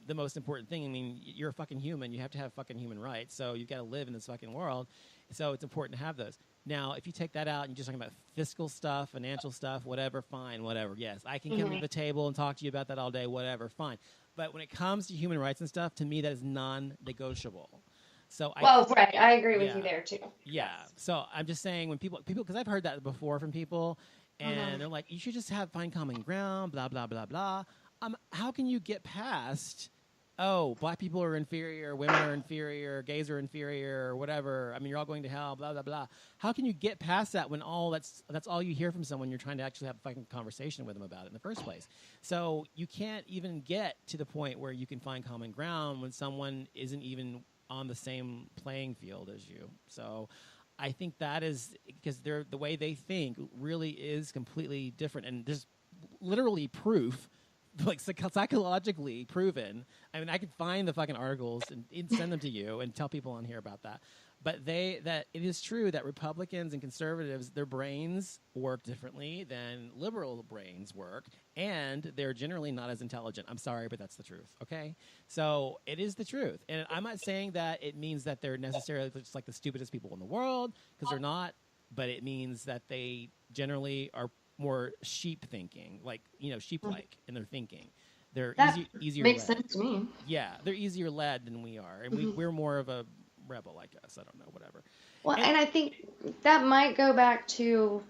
the most important thing. I mean, you're a fucking human. You have to have fucking human rights. So you've got to live in this fucking world. So it's important to have those. Now, if you take that out and you're just talking about fiscal stuff, financial stuff, whatever, fine, whatever. Yes, I can come to the table and talk to you about that all day, whatever, fine. But when it comes to human rights and stuff, to me, that is non-negotiable. So right. I agree with you there too. Yeah. So I'm just saying, when people, because I've heard that before from people, and they're like, you should just find common ground, blah, blah, blah, blah. How can you get past oh, black people are inferior, women are inferior, gays are inferior, or whatever. I mean, you're all going to hell, blah, blah, blah. How can you get past that when that's all you hear from someone you're trying to actually have a fucking conversation with them about it in the first place? So you can't even get to the point where you can find common ground when someone isn't even on the same playing field as you. So I think that is because the way they think really is completely different, and there's literally proof, like psychologically proven. I mean, I could find the fucking articles and send them to you and tell people on here about that. But that it is true that Republicans and conservatives, their brains work differently than liberal brains work, and they're generally not as intelligent. I'm sorry, but that's the truth, okay? So it is the truth. And I'm not saying that it means that they're necessarily just like the stupidest people in the world, because they're not, but it means that they generally are more sheep thinking, like, sheep-like in their thinking. They're easier makes led. sense to me. Yeah, they're easier led than we are, and we're more of a rebel, I guess. I don't know, whatever. Well, and I think that might go back to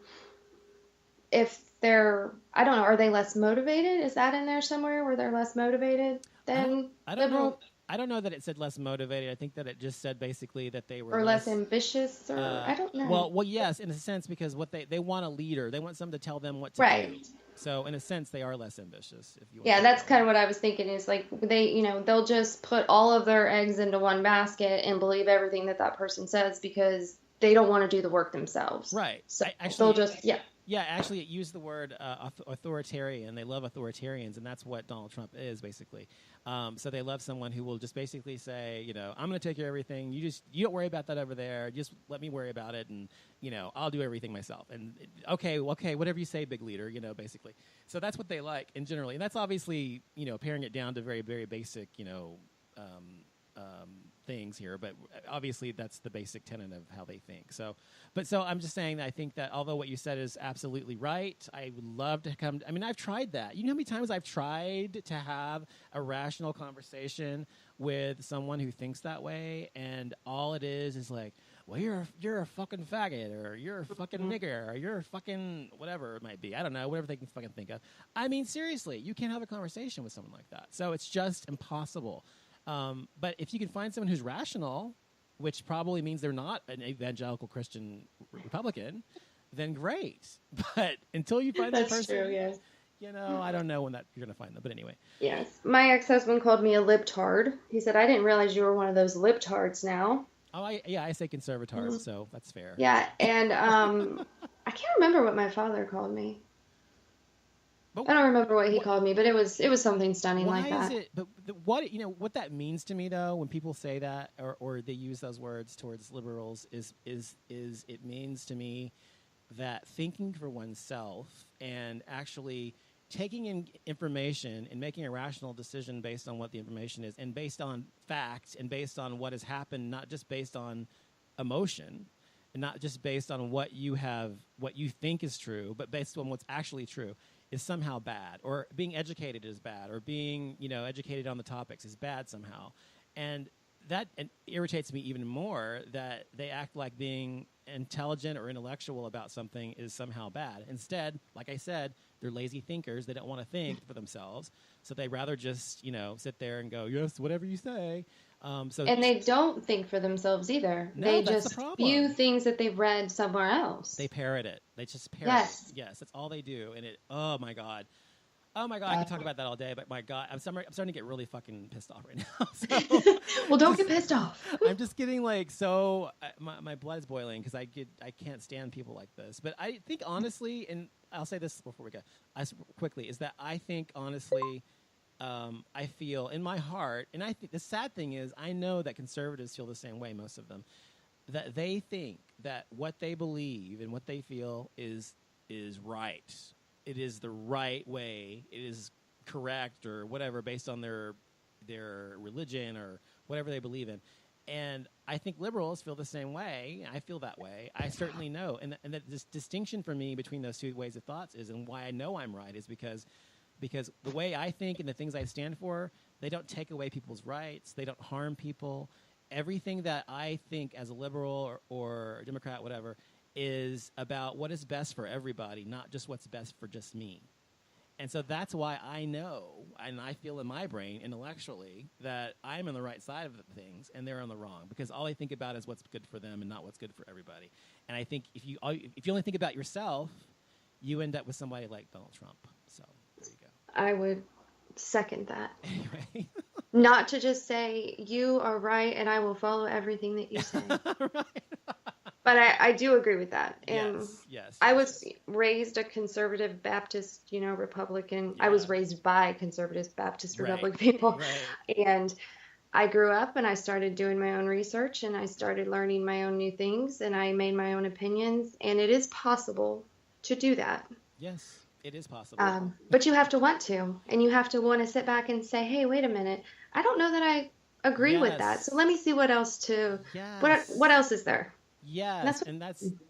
if they're, I don't know, are they less motivated? Is that in there somewhere where they're less motivated than I don't liberal? know. I don't know that it said less motivated. I think that it just said basically that they were Or less ambitious, or I don't know. Well, yes, in a sense, because what they want a leader. They want someone to tell them what to Right. do. So in a sense, they are less ambitious. If you Yeah, that's kind of what I was thinking, is like they'll just put all of their eggs into one basket and believe everything that person says because they don't want to do the work themselves. Right. So Actually, they'll just, Yeah, actually, it used the word authoritarian. They love authoritarians, and that's what Donald Trump is, basically. So they love someone who will just basically say, I'm going to take care of everything. You don't worry about that over there. Just let me worry about it, and I'll do everything myself. And okay, whatever you say, big leader. Basically. So that's what they like, in generally, and that's obviously paring it down to very, very basic, things here, but obviously that's the basic tenet of how they think. So I'm just saying that I think that although what you said is absolutely right, I would love to I've tried that. You know how many times I've tried to have a rational conversation with someone who thinks that way, and all it is like, well, you're a fucking faggot, or you're a fucking nigger, or you're a fucking whatever it might be. I don't know, whatever they can fucking think of. I mean, seriously, you can't have a conversation with someone like that. So it's just impossible. But if you can find someone who's rational, which probably means they're not an evangelical Christian Republican, then great. But until you find that person, true, yes. I don't know when that you're going to find them. But anyway. Yes. My ex-husband called me a libtard. He said, I didn't realize you were one of those libtards now. Oh, I say conservatard, so that's fair. Yeah, and I can't remember what my father called me. But I don't remember what he called me, but it was something stunning like that. Why is it? But what that means to me though, when people say that or they use those words towards liberals, is it means to me that thinking for oneself and actually taking in information and making a rational decision based on what the information is, and based on facts, and based on what has happened, not just based on emotion, and not just based on what you think is true, but based on what's actually true, is somehow bad. Or being educated is bad, or being educated on the topics is bad somehow. And that irritates me even more, that they act like being intelligent or intellectual about something is somehow bad. Instead, like I said, they're lazy thinkers. They don't want to think for themselves, so they rather just sit there and go, yes, whatever you say. And they don't think for themselves either. No, they that's just the view things that they've read somewhere else. They parrot it. They just parrot it. Yes, that's all they do. And oh my god, I can talk about that all day. But my god, I'm starting to get really fucking pissed off right now. So, well, don't get pissed off. I'm just getting my blood's boiling because I can't stand people like this. But I think honestly, and I'll say this before we go quickly, is that I think honestly. I feel in my heart, and I think the sad thing is, I know that conservatives feel the same way, most of them, that they think that what they believe and what they feel is right. It is the right way. It is correct or whatever, based on their religion or whatever they believe in. And I think liberals feel the same way. I feel that way. I certainly know. And this distinction for me between those two ways of thoughts is, and why I know I'm right, is because the way I think and the things I stand for, they don't take away people's rights. They don't harm people. Everything that I think as a liberal or a Democrat, whatever, is about what is best for everybody, not just what's best for just me. And so that's why I know, and I feel in my brain intellectually that I'm on the right side of things and they're on the wrong, because all I think about is what's good for them and not what's good for everybody. And I think if you only think about yourself, you end up with somebody like Donald Trump. So there you go. I would second that. Anyway. Not to just say, you are right and I will follow everything that you say. Right. But I do agree with that. And yes. I was raised a conservative Baptist, Republican. Yeah. I was raised by conservative Baptist Republican people. Right. And I grew up and I started doing my own research and I started learning my own new things and I made my own opinions. And it is possible to do that. Yes, it is possible. But you have to want to. And you have to want to sit back and say, hey, wait a minute. I don't know that I agree with that. So let me see what else what else is there? Yes,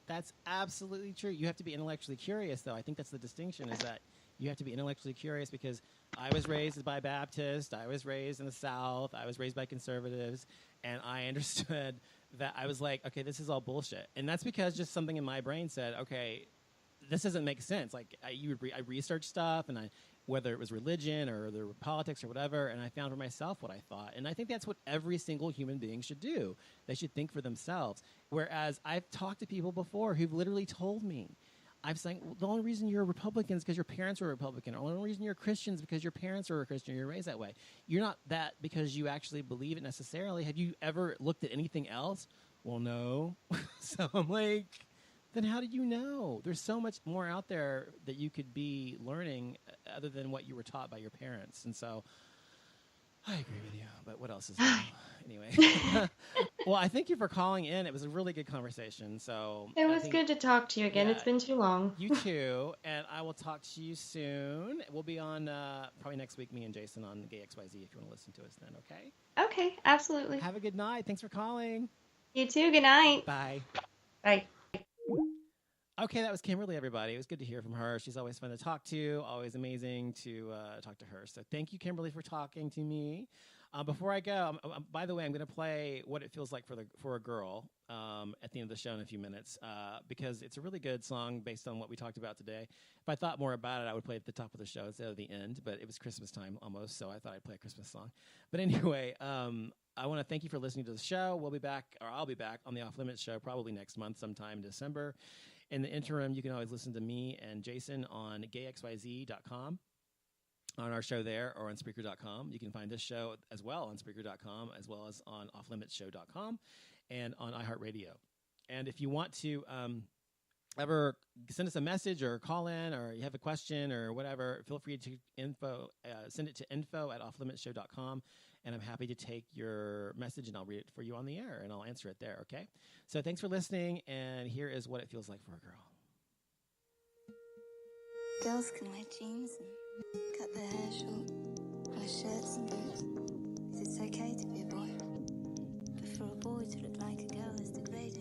that's absolutely true. You have to be intellectually curious, though. I think that's the distinction, is that you have to be intellectually curious, because I was raised by Baptists. I was raised in the South. I was raised by conservatives. And I understood that. I was like, okay, this is all bullshit. And that's because just something in my brain said, okay, this doesn't make sense. Like, I researched stuff, and whether it was religion or the politics or whatever, and I found for myself what I thought. And I think that's what every single human being should do. They should think for themselves. Whereas I've talked to people before who've literally told me, I'm saying, well, the only reason you're a Republican is because your parents were Republican. Or the only reason you're Christians is because your parents are a Christian. You're raised that way. You're not that because you actually believe it necessarily. Have you ever looked at anything else? Well, no. So I'm like, then how did you know? There's so much more out there that you could be learning other than what you were taught by your parents. And so I agree with you, but what else is there? Anyway. Well, I thank you for calling in. It was a really good conversation. So it was good to talk to you again. Yeah, it's been too long. You too. And I will talk to you soon. We'll be on probably next week, me and Jason, on Gay XYZ, if you want to listen to us then, okay? Okay, absolutely. Have a good night. Thanks for calling. You too. Good night. Bye. Bye. Okay, that was Kimberly, everybody. It was good to hear from her. She's always fun to talk to, always amazing to talk to her. So thank you, Kimberly, for talking to me. Before I go, by the way, I'm going to play What It Feels Like for a Girl at the end of the show in a few minutes, because it's a really good song based on what we talked about today. If I thought more about it, I would play it at the top of the show instead of the end, but it was Christmas time almost, so I thought I'd play a Christmas song. But anyway, I want to thank you for listening to the show. We'll be back, or I'll be back on the Off Limits show probably next month, sometime in December. In the interim, you can always listen to me and Jason on gayxyz.com, on our show there, or on Spreaker.com. You can find this show as well on Spreaker.com, as well as on offlimitsshow.com and on iHeartRadio. And if you want to ever send us a message or call in, or you have a question or whatever, feel free to send it to info@offlimitsshow.com. And I'm happy to take your message, and I'll read it for you on the air, and I'll answer it there, okay? So thanks for listening, and here is What It Feels Like for a Girl. Girls can wear jeans and cut their hair short, wear shirts and boots, 'cause it's okay to be a boy. But for a boy to look like a girl is degrading.